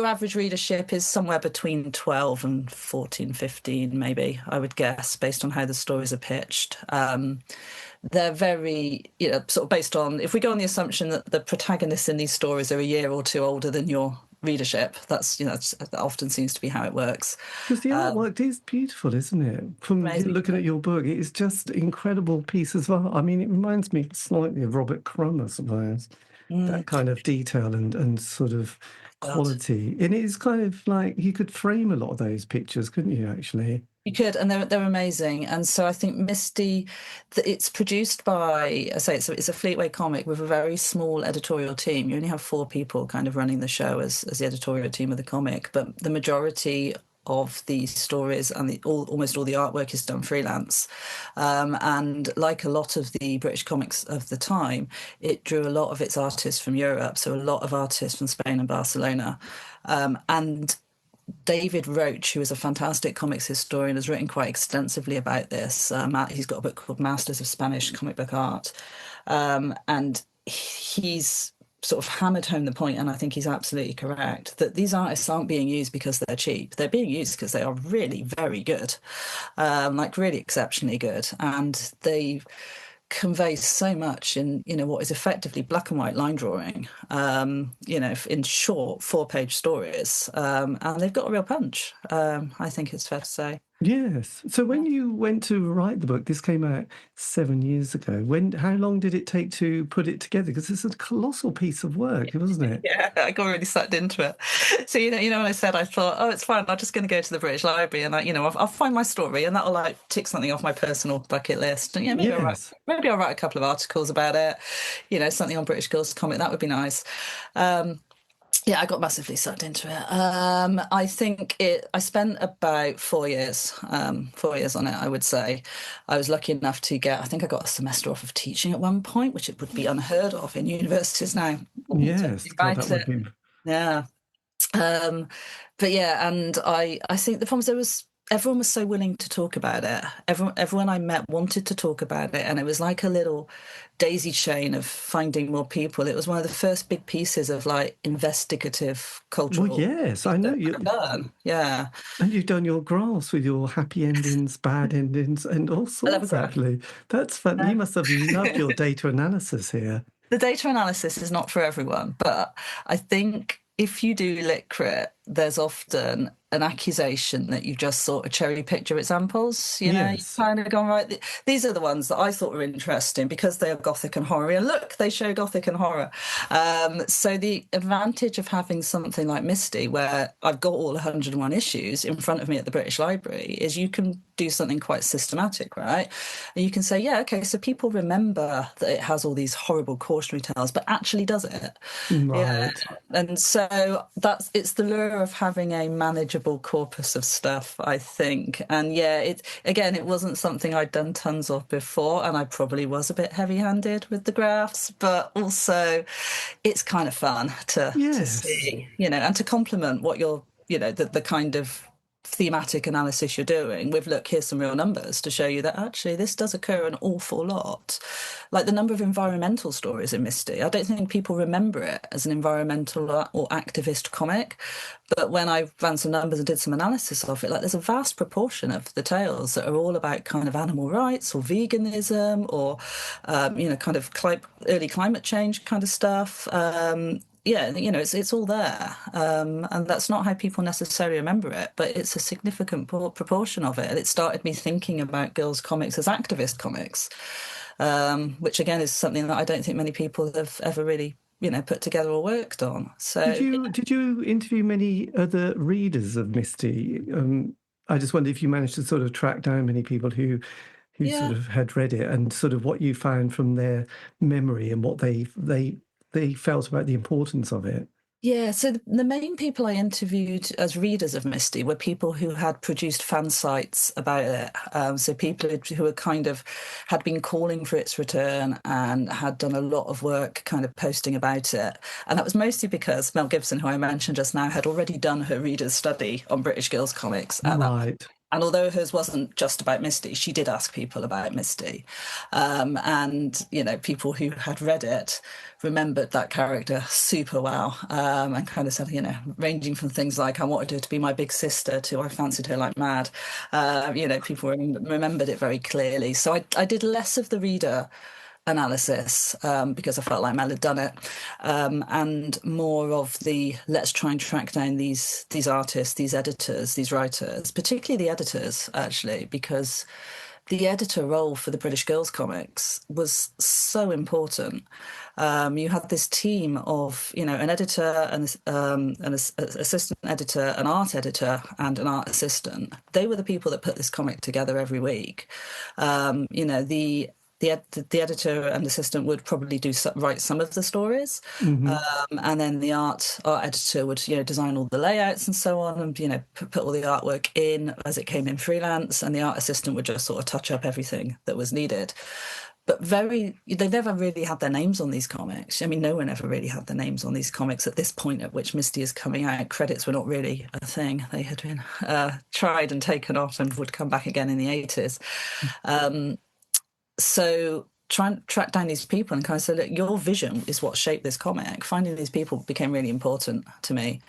Speaker 3: average readership is somewhere between 12 and 14, 15, maybe, I would guess, based on how the stories are pitched. They're very, sort of based on, if we go on the assumption that the protagonists in these stories are a year or two older than your readership, that often seems to be how it works.
Speaker 2: Because the artwork is beautiful, isn't it? From
Speaker 3: Amazing.
Speaker 2: looking at your book, it is just incredible pieces of art. I mean, it reminds me slightly of Robert Crumb, I suppose. That kind of detail and sort of quality. And it is kind of like you could frame a lot of those pictures, couldn't you, actually?
Speaker 3: You could, and they're amazing. And so I think Misty, it's produced by, I say, it's a Fleetway comic with a very small editorial team. You only have 4 people kind of running the show as the editorial team of the comic, but the majority of the stories and almost all the artwork is done freelance. And like a lot of the British comics of the time, it drew a lot of its artists from Europe. So a lot of artists from Spain and Barcelona. And David Roach, who is a fantastic comics historian, has written quite extensively about this. He's got a book called Masters of Spanish Comic Book Art. And he's sort of hammered home the point, and I think he's absolutely correct, that these artists aren't being used because they're cheap. They're being used because they are really very good, like really exceptionally good. And they convey so much in what is effectively black and white line drawing, in short 4 page stories, and they've got a real punch. I think it's fair to say.
Speaker 2: Yes. So when you went to write the book, this came out 7 years ago. How long did it take to put it together? Because it's a colossal piece of work, wasn't it?
Speaker 3: Yeah, I got really sucked into it. So when I said, I thought, oh, it's fine. I'm just going to go to the British Library and I'll find my story, and that'll like tick something off my personal bucket list. And maybe I'll write a couple of articles about it. Something on British Girls Comic, that would be nice. Yeah, I got massively sucked into it. I think I spent about 4 years, 4 years on it, I would say. I was lucky enough to I think I got a semester off of teaching at one point, which it would be unheard of in universities now.
Speaker 2: Yes, God, that would be...
Speaker 3: Yeah. But yeah, and I think the problem was everyone was so willing to talk about it. Everyone I met wanted to talk about it, and it was like a little daisy chain of finding more people. It was one of the first big pieces of like investigative cultural.
Speaker 2: Well, yes, I know you.
Speaker 3: Yeah,
Speaker 2: and you've done your graphs with your happy endings, bad endings, and all sorts. Actually, that's fun. You must have loved your data analysis here.
Speaker 3: The data analysis is not for everyone, but I think if you do lit crit, there's often an accusation that you've just sort of cherry picked your examples. You know, you've
Speaker 2: Yes.
Speaker 3: kind of gone, right, these are the ones that I thought were interesting because they are gothic and horror. And look, they show gothic and horror. So the advantage of having something like Misty, where I've got all 101 issues in front of me at the British Library, is you can do something quite systematic, right? And you can say, yeah, okay, so people remember that it has all these horrible cautionary tales, but actually does it? Yeah.
Speaker 2: Right.
Speaker 3: And so it's the lure of having a manageable corpus of stuff, I think. And yeah, it wasn't something I'd done tons of before, and I probably was a bit heavy-handed with the graphs, but also it's kind of fun to
Speaker 2: Yes.
Speaker 3: see, and to complement what you're, the kind of thematic analysis you're doing with, look, here's some real numbers to show you that actually this does occur an awful lot. Like the number of environmental stories in Misty, I don't think people remember it as an environmental or activist comic, but when I ran some numbers and did some analysis of it, like there's a vast proportion of the tales that are all about kind of animal rights or veganism or kind of early climate change kind of stuff. Yeah, it's all there, and that's not how people necessarily remember it, but it's a significant proportion of it. And it started me thinking about girls' comics as activist comics, which again is something that I don't think many people have ever really, put together or worked on.
Speaker 2: Did
Speaker 3: So
Speaker 2: you interview many other readers of Misty? I just wonder if you managed to sort of track down many people who sort
Speaker 3: yeah.
Speaker 2: of had read it and sort of what you found from their memory and what they felt about the importance of it.
Speaker 3: Yeah, so the main people I interviewed as readers of Misty were people who had produced fan sites about it. So people who were kind of had been calling for its return and had done a lot of work kind of posting about it. And that was mostly because Mel Gibson, who I mentioned just now, had already done her reader's study on British girls' comics at that point.
Speaker 2: Right.
Speaker 3: And although hers wasn't just about Misty, she did ask people about Misty. And, people who had read it remembered that character super well, and kind of said, ranging from things like, I wanted her to be my big sister to I fancied her like mad. People remembered it very clearly. So I did less of the reader analysis because I felt like Mel had done it, and more of the let's try and track down these artists, these editors, these writers, particularly the editors, actually, because the editor role for the British Girls comics was so important. You had this team of, an editor, an assistant editor, an art editor, and an art assistant. They were the people that put this comic together every week. The editor and assistant would probably write some of the stories, and then the art editor would design all the layouts and so on, and put all the artwork in as it came in freelance, and the art assistant would just sort of touch up everything that was needed. But they never really had their names on these comics. I mean, no one ever really had their names on these comics at this point at which Misty is coming out. Credits were not really a thing. They had been tried and taken off and would come back again in the 80s. So try and track down these people and kind of say, look, your vision is what shaped this comic. Finding these people became really important to me.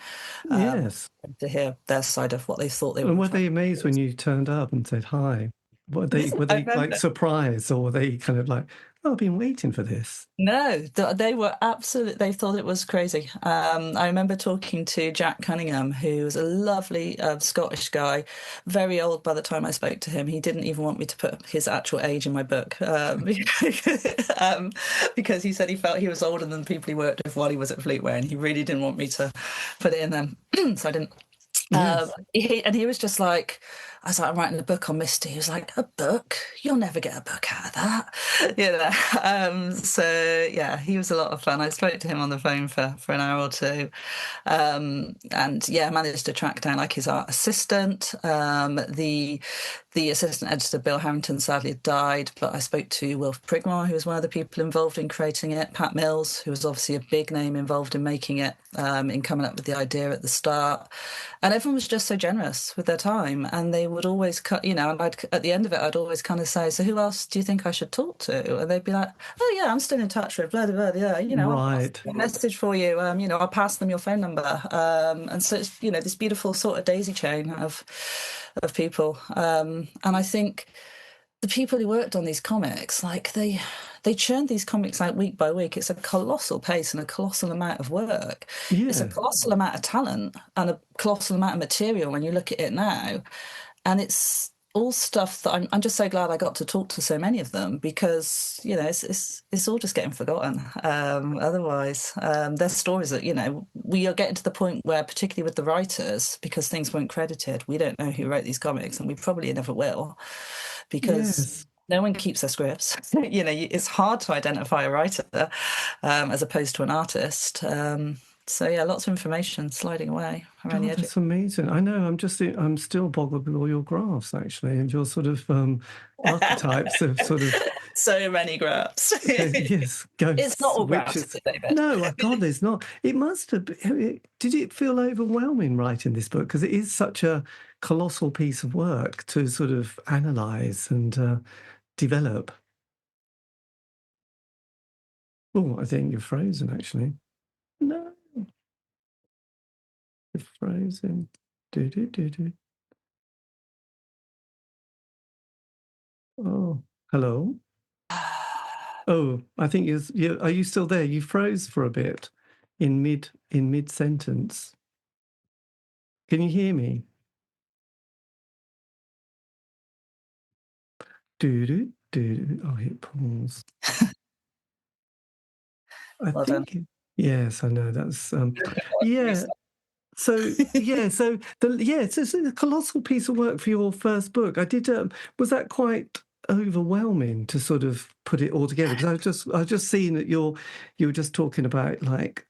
Speaker 2: Yes.
Speaker 3: To hear their side of what they thought they were.
Speaker 2: And were they amazed when you turned up and said hi? Were
Speaker 3: I
Speaker 2: they like
Speaker 3: remember.
Speaker 2: surprised, or were they kind of like, oh, I've been waiting for this?
Speaker 3: No, they were absolutely, they thought it was crazy. I remember talking to Jack Cunningham, who was a lovely Scottish guy, very old by the time I spoke to him. He didn't even want me to put his actual age in my book, because he said he felt he was older than the people he worked with while he was at Fleetway, and he really didn't want me to put it in them. So I didn't.
Speaker 2: Yes.
Speaker 3: He was just like, I was like, I'm writing a book on Misty. He was like, a book? You'll never get a book out of that. So yeah, he was a lot of fun. I spoke to him on the phone for an hour or two. And yeah, managed to track down like his art assistant. The assistant editor, Bill Harrington, sadly died, but I spoke to Wilf Prigmore, who was one of the people involved in creating it, Pat Mills, who was obviously a big name involved in making it, in coming up with the idea at the start. And everyone was just so generous with their time, and they would always cut, and at the end of it, I'd always kind of say, so who else do you think I should talk to? And they'd be like, oh yeah, I'm still in touch with blah, blah, blah, yeah, I'll
Speaker 2: Right.
Speaker 3: pass a message for you, I'll pass them your phone number. And so it's, this beautiful sort of daisy chain of people. And I think the people who worked on these comics, like they churned these comics out week by week. It's a colossal pace and a colossal amount of work. It's a
Speaker 2: Yeah.
Speaker 3: colossal amount of talent and a colossal amount of material when you look at it now. And it's all stuff that I'm just so glad I got to talk to so many of them, because it's all just getting forgotten. Otherwise, there's stories that we are getting to the point where, particularly with the writers, because things weren't credited, we don't know who wrote these comics, and we probably never will, because
Speaker 2: Yes.
Speaker 3: no one keeps their scripts. It's hard to identify a writer as opposed to an artist. So yeah, lots of information sliding away around the
Speaker 2: God,
Speaker 3: edges.
Speaker 2: that's amazing. I know. I'm still boggled with all your graphs, actually, and your sort of archetypes of sort of
Speaker 3: So many graphs.
Speaker 2: yes, ghosts,
Speaker 3: It's not all graphs,
Speaker 2: witches.
Speaker 3: David.
Speaker 2: No, God, there's not. It must have been. Did it feel overwhelming writing this book? Because it is such a colossal piece of work to sort of analyze and develop. Oh, I think you're frozen, actually. No, you're frozen. Do do do do. Oh, hello. Oh, I think are you still there? You froze for a bit in mid sentence. Can you hear me? Do do do. Oh, hit pause. I
Speaker 3: Well done.
Speaker 2: think yes, I know that's yeah. So yeah, so it's a colossal piece of work for your first book. I did. Was that quite overwhelming to sort of put it all together? Because I was just seeing that you were just talking about like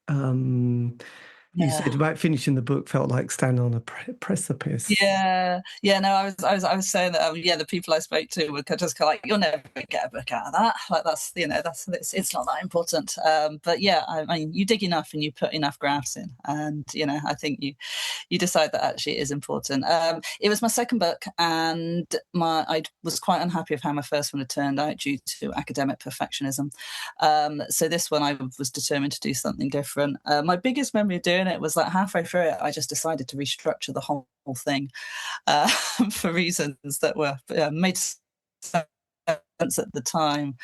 Speaker 2: you said
Speaker 3: Yeah.
Speaker 2: about finishing the book felt like standing on a precipice.
Speaker 3: Yeah. No, I was saying that. Yeah, the people I spoke to were just kind of like, "You'll never get a book out of that. Like it's not that important." But yeah, I mean, you dig enough and you put enough graphs in, and I think you decide that actually it is important. It was my second book, and I was quite unhappy with how my first one had turned out due to academic perfectionism. So this one, I was determined to do something different. My biggest memory of doing it was that halfway through it, I just decided to restructure the whole thing for reasons that were made sense at the time.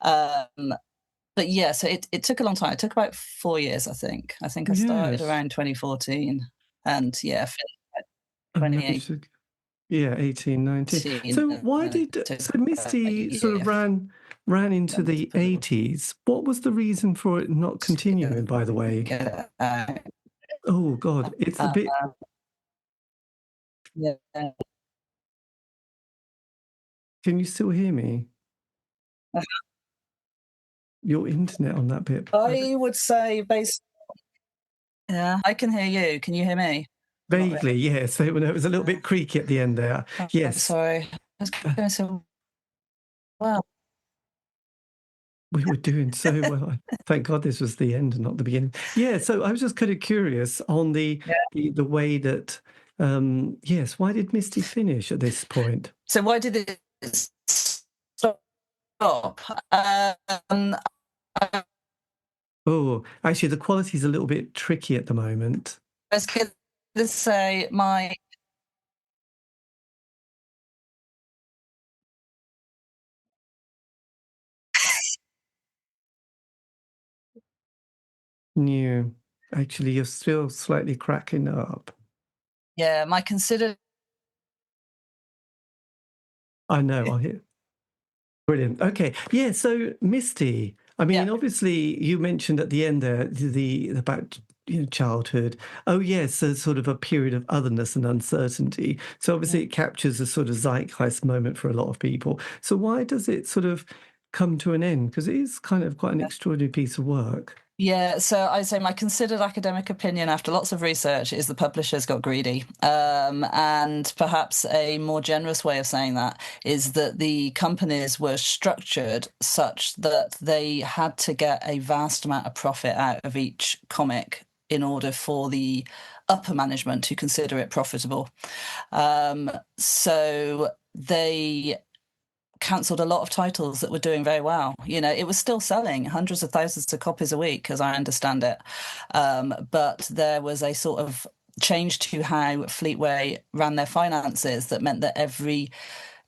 Speaker 3: But yeah, so it took a long time. It took about 4 years, I think. I think I started
Speaker 2: Yes,
Speaker 3: around 2014, and yeah, finished at
Speaker 2: and managed to, yeah, 18, 19.
Speaker 3: 2018.
Speaker 2: So why
Speaker 3: And it
Speaker 2: did
Speaker 3: took
Speaker 2: so
Speaker 3: about a
Speaker 2: Misty sort of
Speaker 3: year
Speaker 2: ran into
Speaker 3: for them to
Speaker 2: the
Speaker 3: put it all
Speaker 2: 80s? What was the reason for it not continuing, by the way?
Speaker 3: together.
Speaker 2: Oh God, it's a
Speaker 3: Uh,
Speaker 2: bit.
Speaker 3: yeah.
Speaker 2: Can you still hear me? Your internet on that bit.
Speaker 3: I would say yeah, I can hear you. Can you hear me? Not really.
Speaker 2: Vaguely, yes. So, it was a little bit creaky at the end there.
Speaker 3: I'm
Speaker 2: Yes,
Speaker 3: sorry. I was going so well.
Speaker 2: we were doing so well. Thank God this was the end and not the beginning. Yeah, so I was just kind of curious on
Speaker 3: Yeah.
Speaker 2: the way that, yes, why did Misty finish at this point?
Speaker 3: So why did it stop? Um, I
Speaker 2: Oh, actually, the quality's a little bit tricky at the moment.
Speaker 3: was going to say my
Speaker 2: New. Actually, you're still slightly cracking up.
Speaker 3: considered.
Speaker 2: I know. I hear. Brilliant. Okay. Yeah. So, Misty, I
Speaker 3: Yeah.
Speaker 2: mean, obviously, you mentioned at the end there about childhood. Oh, yes, so sort of a period of otherness and uncertainty. So, obviously, it captures a sort of zeitgeist moment for a lot of people. So, why does it sort of come to an end? Because it is kind of quite an extraordinary piece of work.
Speaker 3: Yeah, so I say my considered academic opinion after lots of research is the publishers got greedy. And perhaps a more generous way of saying that is that the companies were structured such that they had to get a vast amount of profit out of each comic in order for the upper management to consider it profitable. So they cancelled a lot of titles that were doing very well. It was still selling hundreds of thousands of copies a week, as I understand it. But there was a sort of change to how Fleetway ran their finances that meant that every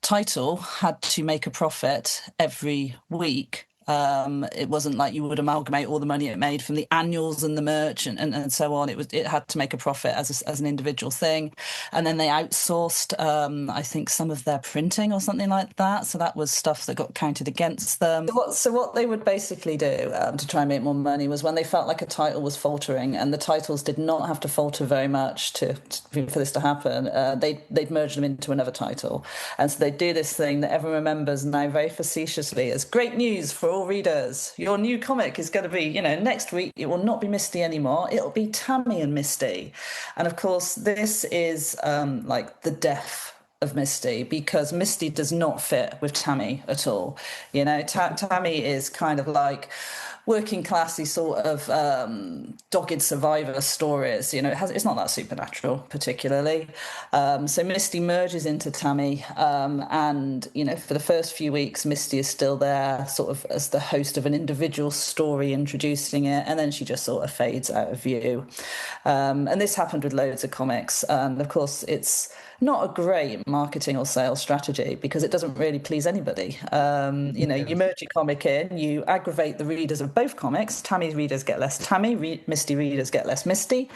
Speaker 3: title had to make a profit every week. It wasn't like you would amalgamate all the money it made from the annuals and the merch and so on. It had to make a profit as an individual thing, and then they outsourced I think some of their printing or something like that. So that was stuff that got counted against them. So what they would basically do to try and make more money was when they felt like a title was faltering, and the titles did not have to falter very much for this to happen. They'd merge them into another title, and so they'd do this thing that everyone remembers now very facetiously as great news for all readers. Your new comic is going to be, next week it will not be Misty anymore. It'll be Tammy and Misty. And of course, this is like the death of Misty, because Misty does not fit with Tammy at all. Tammy is kind of like working classy sort of dogged survivor stories. It's not that supernatural particularly. So Misty merges into Tammy, and for the first few weeks Misty is still there sort of as the host of an individual story introducing it, and then she just sort of fades out of view. And this happened with loads of comics, and of course it's not a great marketing or sales strategy because it doesn't really please anybody. You merge your comic in, you aggravate the readers of both comics. Tammy readers get less Tammy, Misty readers get less Misty.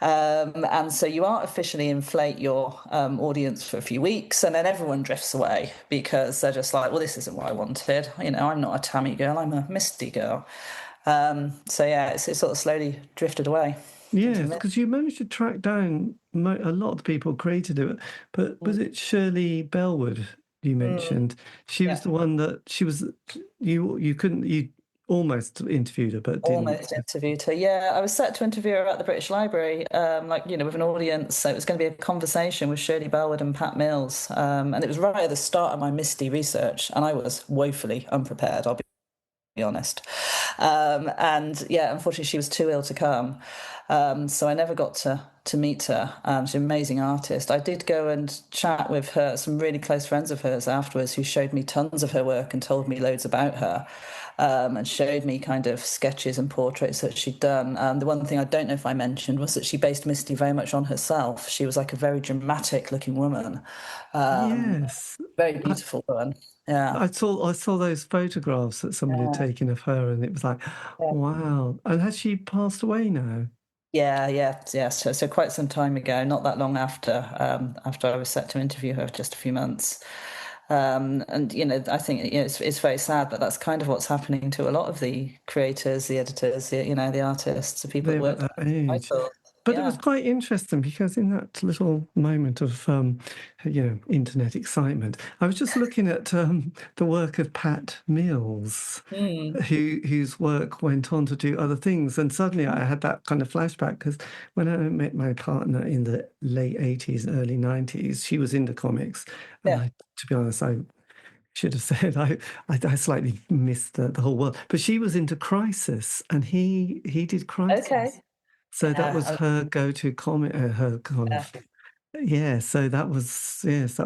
Speaker 3: And so you artificially inflate your audience for a few weeks, and then everyone drifts away because they're just like, well, this isn't what I wanted. I'm not a Tammy girl, I'm a Misty girl. It's sort of slowly drifted away.
Speaker 2: Yeah, because you managed to track down a lot of the people who created it, but was it Shirley Bellwood you mentioned? She was the one that you almost interviewed her, but didn't.
Speaker 3: Almost interviewed her. Yeah, I was set to interview her at the British Library, with an audience. So it was going to be a conversation with Shirley Bellwood and Pat Mills, and it was right at the start of my Misty research, and I was woefully unprepared. I'll be honest. Unfortunately, she was too ill to come. So I never got to meet her. She's an amazing artist. I did go and chat with her, some really close friends of hers afterwards, who showed me tons of her work and told me loads about her, and showed me kind of sketches and portraits that she'd done. The one thing I don't know if I mentioned was that she based Misty very much on herself. She was like a very dramatic looking woman.
Speaker 2: Yes.
Speaker 3: Very beautiful woman. Yeah.
Speaker 2: I saw those photographs that somebody had taken of her, and it was like, wow. And has she passed away now?
Speaker 3: Yeah. So quite some time ago, not that long after I was set to interview her, just a few months. I think it's very sad, but that's kind of what's happening to a lot of the creators, the editors, the artists, the people who work
Speaker 2: at that age. But it was quite interesting because in that little moment of, internet excitement, I was just looking at the work of Pat Mills, whose work went on to do other things. And suddenly I had that kind of flashback because when I met my partner in the late 80s, early 90s, she was into comics. And to be honest, I should have said I slightly missed the whole world. But she was into Crisis, and he did Crisis. Okay. So that was her go-to comic, her kind of. Yeah, so that was
Speaker 3: He's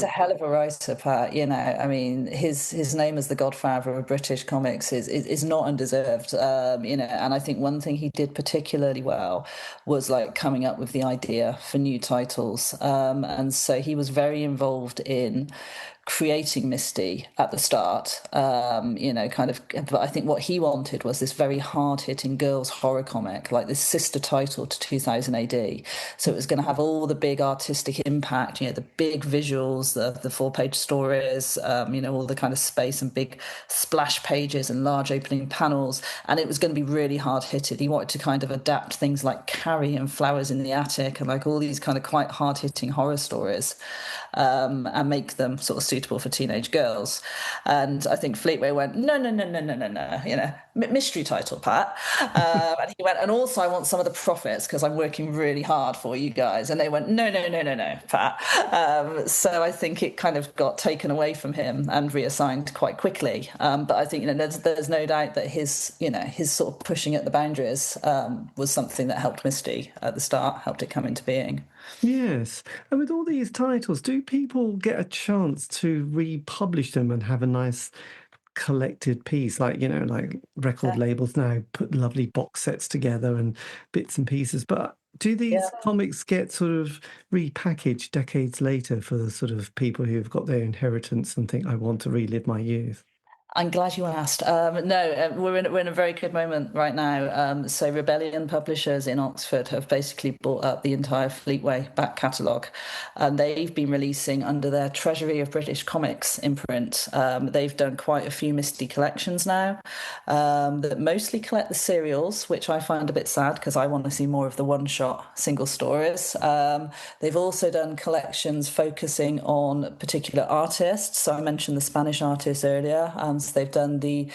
Speaker 3: a hell of a writer, Pat. I mean, his name as the godfather of British comics is not undeserved. And I think one thing he did particularly well was like coming up with the idea for new titles. And so he was very involved in creating Misty at the start, but I think what he wanted was this very hard-hitting girls horror comic, like this sister title to 2000 AD. So it was going to have all the big artistic impact, the big visuals, the 4-page stories, all the kind of space and big splash pages and large opening panels. And it was going to be really hard-hitting. He wanted to kind of adapt things like Carrie and Flowers in the Attic and like all these kind of quite hard-hitting horror stories, and make them sort of suitable for teenage girls. And I think Fleetway went, no, mystery title, Pat. And he went, and also I want some of the profits because I'm working really hard for you guys. And they went, no, Pat. So I think it kind of got taken away from him and reassigned quite quickly. But I think, there's no doubt that his sort of pushing at the boundaries was something that helped Misty at the start, helped it come into being.
Speaker 2: Yes. And with all these titles, do people get a chance to republish them and have a nice collected piece, like, like record labels now put lovely box sets together and bits and pieces. But do these comics get sort of repackaged decades later for the sort of people who've got their inheritance and think, I want to relive my youth?
Speaker 3: I'm glad you asked. No, we're in a very good moment right now. So Rebellion Publishers in Oxford have basically bought up the entire Fleetway back catalogue, and they've been releasing under their Treasury of British Comics imprint. They've done quite a few Misty collections now that mostly collect the serials, which I find a bit sad because I want to see more of the one-shot single stories. They've also done collections focusing on particular artists. So I mentioned the Spanish artist earlier. So they've done the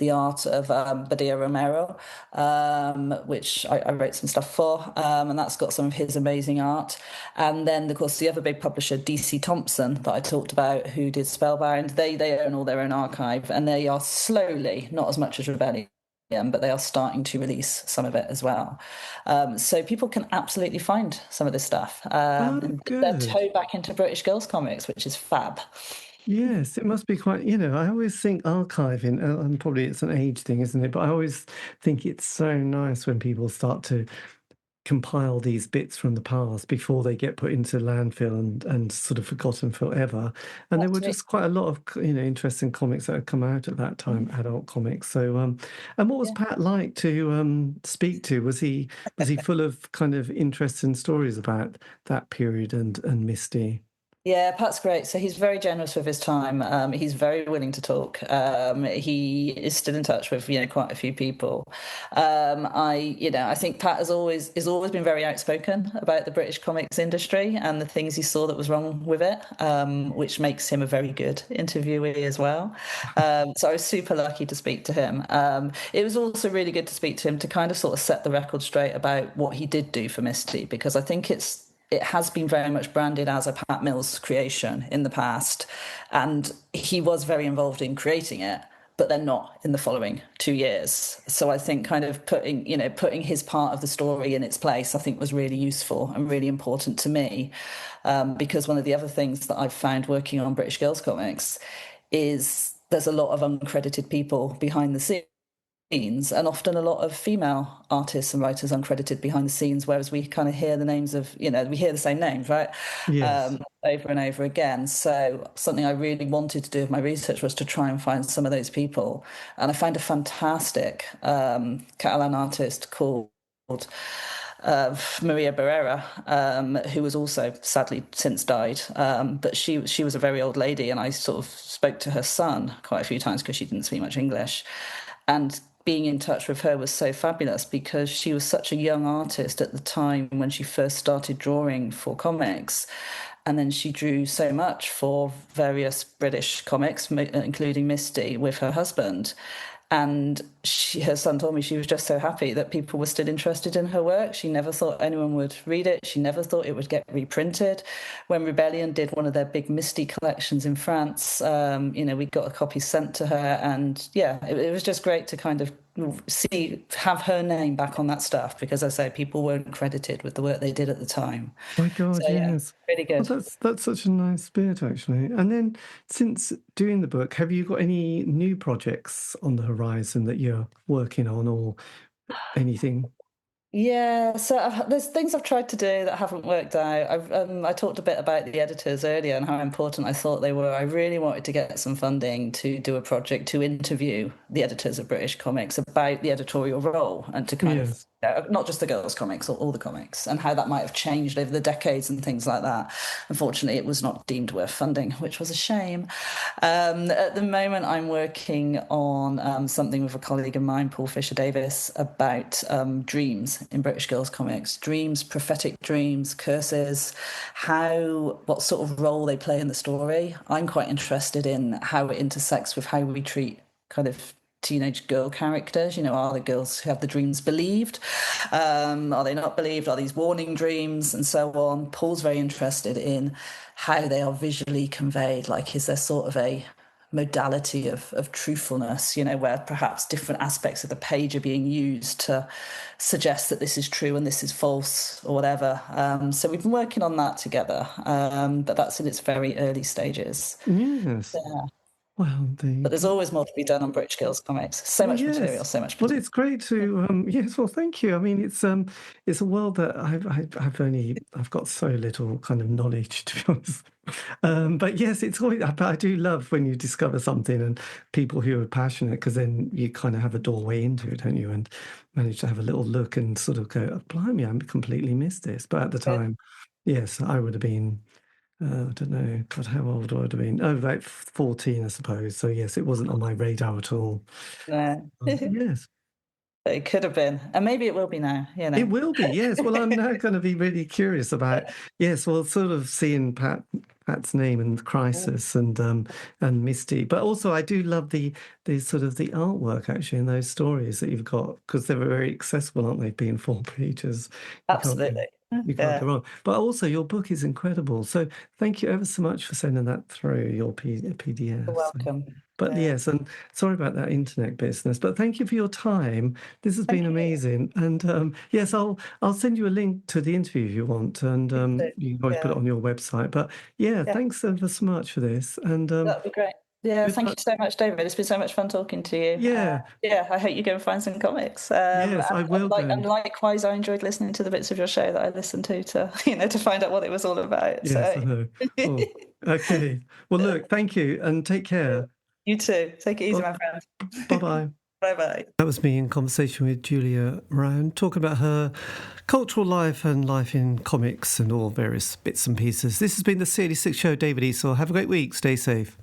Speaker 3: art of Badia Romero, which I wrote some stuff for, and that's got some of his amazing art. And then, of course, the other big publisher, DC Thompson, that I talked about, who did Spellbound, they own all their own archive, and they are slowly, not as much as Rebellion, but they are starting to release some of it as well. So people can absolutely find some of this stuff. They're
Speaker 2: Good.
Speaker 3: towed back into British Girls Comics, which is fab.
Speaker 2: Yes, it must be quite, I always think archiving, and probably it's an age thing, isn't it? But I always think it's so nice when people start to compile these bits from the past before they get put into landfill and sort of forgotten forever. And there were just quite a lot of, interesting comics that had come out at that time, adult comics. So, and what was Pat like to speak to? Was he full of kind of interesting stories about that period and Misty?
Speaker 3: Yeah, Pat's great. So he's very generous with his time. He's very willing to talk. He is still in touch with, quite a few people. I think Pat has always been very outspoken about the British comics industry and the things he saw that was wrong with it, which makes him a very good interviewee as well. So I was super lucky to speak to him. It was also really good to speak to him to kind of sort of set the record straight about what he did do for Misty, because I think it has been very much branded as a Pat Mills creation in the past, and he was very involved in creating it, but then not in the following 2 years. So I think kind of putting his part of the story in its place, I think, was really useful and really important to me, because one of the other things that I've found working on British Girls Comics is there's a lot of uncredited people behind the scenes, and often a lot of female artists and writers uncredited behind the scenes, whereas we kind of hear the names of, we hear the same names, right?
Speaker 2: Yes.
Speaker 3: Over and over again. So something I really wanted to do with my research was to try and find some of those people. And I found a fantastic Catalan artist called Maria Barrera, who was also sadly since died. But she was a very old lady, and I sort of spoke to her son quite a few times because she didn't speak much English. And being in touch with her was so fabulous because she was such a young artist at the time when she first started drawing for comics. And then she drew so much for various British comics, including Misty, with her husband. And her son told me she was just so happy that people were still interested in her work. She never thought anyone would read it. She never thought it would get reprinted. When Rebellion did one of their big Misty collections in France, we got a copy sent to her. And yeah, it was just great to kind of have her name back on that stuff, because as I say, people weren't credited with the work they did at the time.
Speaker 2: My God,
Speaker 3: So,
Speaker 2: yes.
Speaker 3: really good.
Speaker 2: Well, that's such a nice bit, actually. And then, since doing the book, have you got any new projects on the horizon that you're working on, or anything?
Speaker 3: Yeah, so there's things I've tried to do that haven't worked out. I talked a bit about the editors earlier and how important I thought they were. I really wanted to get some funding to do a project to interview the editors of British comics about the editorial role, and to kind of not just the girls' comics, or all the comics, and how that might have changed over the decades and things like that. Unfortunately, it was not deemed worth funding, which was a shame. At the moment, I'm working on something with a colleague of mine, Paul Fisher-Davis, about dreams in British girls' comics. Dreams, prophetic dreams, curses, what sort of role they play in the story. I'm quite interested in how it intersects with how we treat kind of teenage girl characters. Are the girls who have the dreams believed? Are they not believed? Are these warning dreams, and so on? Paul's very interested in how they are visually conveyed. Like, is there sort of a modality of truthfulness, where perhaps different aspects of the page are being used to suggest that this is true and this is false, or whatever. So we've been working on that together, but that's in its very early stages.
Speaker 2: Yes.
Speaker 3: Yeah.
Speaker 2: Well,
Speaker 3: But there's always more to be done on British Girls comics. So much material, so much
Speaker 2: Well,
Speaker 3: material.
Speaker 2: it's great to yes. Well, thank you. I mean, it's a world that I've got so little kind of knowledge, to be honest. But yes, it's always. But I do love when you discover something and people who are passionate, because then you kind of have a doorway into it, don't you? And manage to have a little look and sort of go, oh, blimey, I completely missed this. But at the
Speaker 3: Good.
Speaker 2: time, yes, I would have been. I don't know. God, how old would I have been? Oh, about 14, I suppose. So yes, it wasn't on my radar at all.
Speaker 3: No.
Speaker 2: Yes.
Speaker 3: It could have been. And maybe it will be now, you
Speaker 2: It
Speaker 3: know.
Speaker 2: will be, yes. Well, I'm now going to be really curious about, yes, well, sort of seeing Pat's name and Crisis and Misty, but also I do love the sort of the artwork actually in those stories that you've got, because they're very accessible, aren't they? Being 4 pages, you can't go,
Speaker 3: Absolutely.
Speaker 2: you can't
Speaker 3: Yeah.
Speaker 2: go wrong. But also your book is incredible. So thank you ever so much for sending that through your PDF.
Speaker 3: You're
Speaker 2: So,
Speaker 3: welcome.
Speaker 2: but
Speaker 3: Yeah.
Speaker 2: yes, and sorry about that internet business, but thank you for your time. This has been
Speaker 3: Thank you.
Speaker 2: amazing. And yes, I'll send you a link to the interview if you want, and you can always put it
Speaker 3: Yeah.
Speaker 2: on your website. But yeah,
Speaker 3: Yeah.
Speaker 2: thanks ever so much for this. And
Speaker 3: That'd be great. Yeah,
Speaker 2: good
Speaker 3: thank you
Speaker 2: luck.
Speaker 3: so much, David. It's been so much fun talking to you.
Speaker 2: Yeah,
Speaker 3: Yeah, I hope you go and find some comics.
Speaker 2: yes, I will go.
Speaker 3: And likewise, I enjoyed listening to the bits of your show that I listened to to find out what it was all about.
Speaker 2: Yes, I
Speaker 3: So
Speaker 2: know. Oh, okay. Well, look, thank you, and take care.
Speaker 3: you too. Take it easy, my friend.
Speaker 2: Bye-bye.
Speaker 3: Bye bye.
Speaker 2: That was me in conversation with Julia Round, talking about her cultural life and life in comics and all various bits and pieces. This has been the C86 Show, David Eastaugh. Have a great week. Stay safe.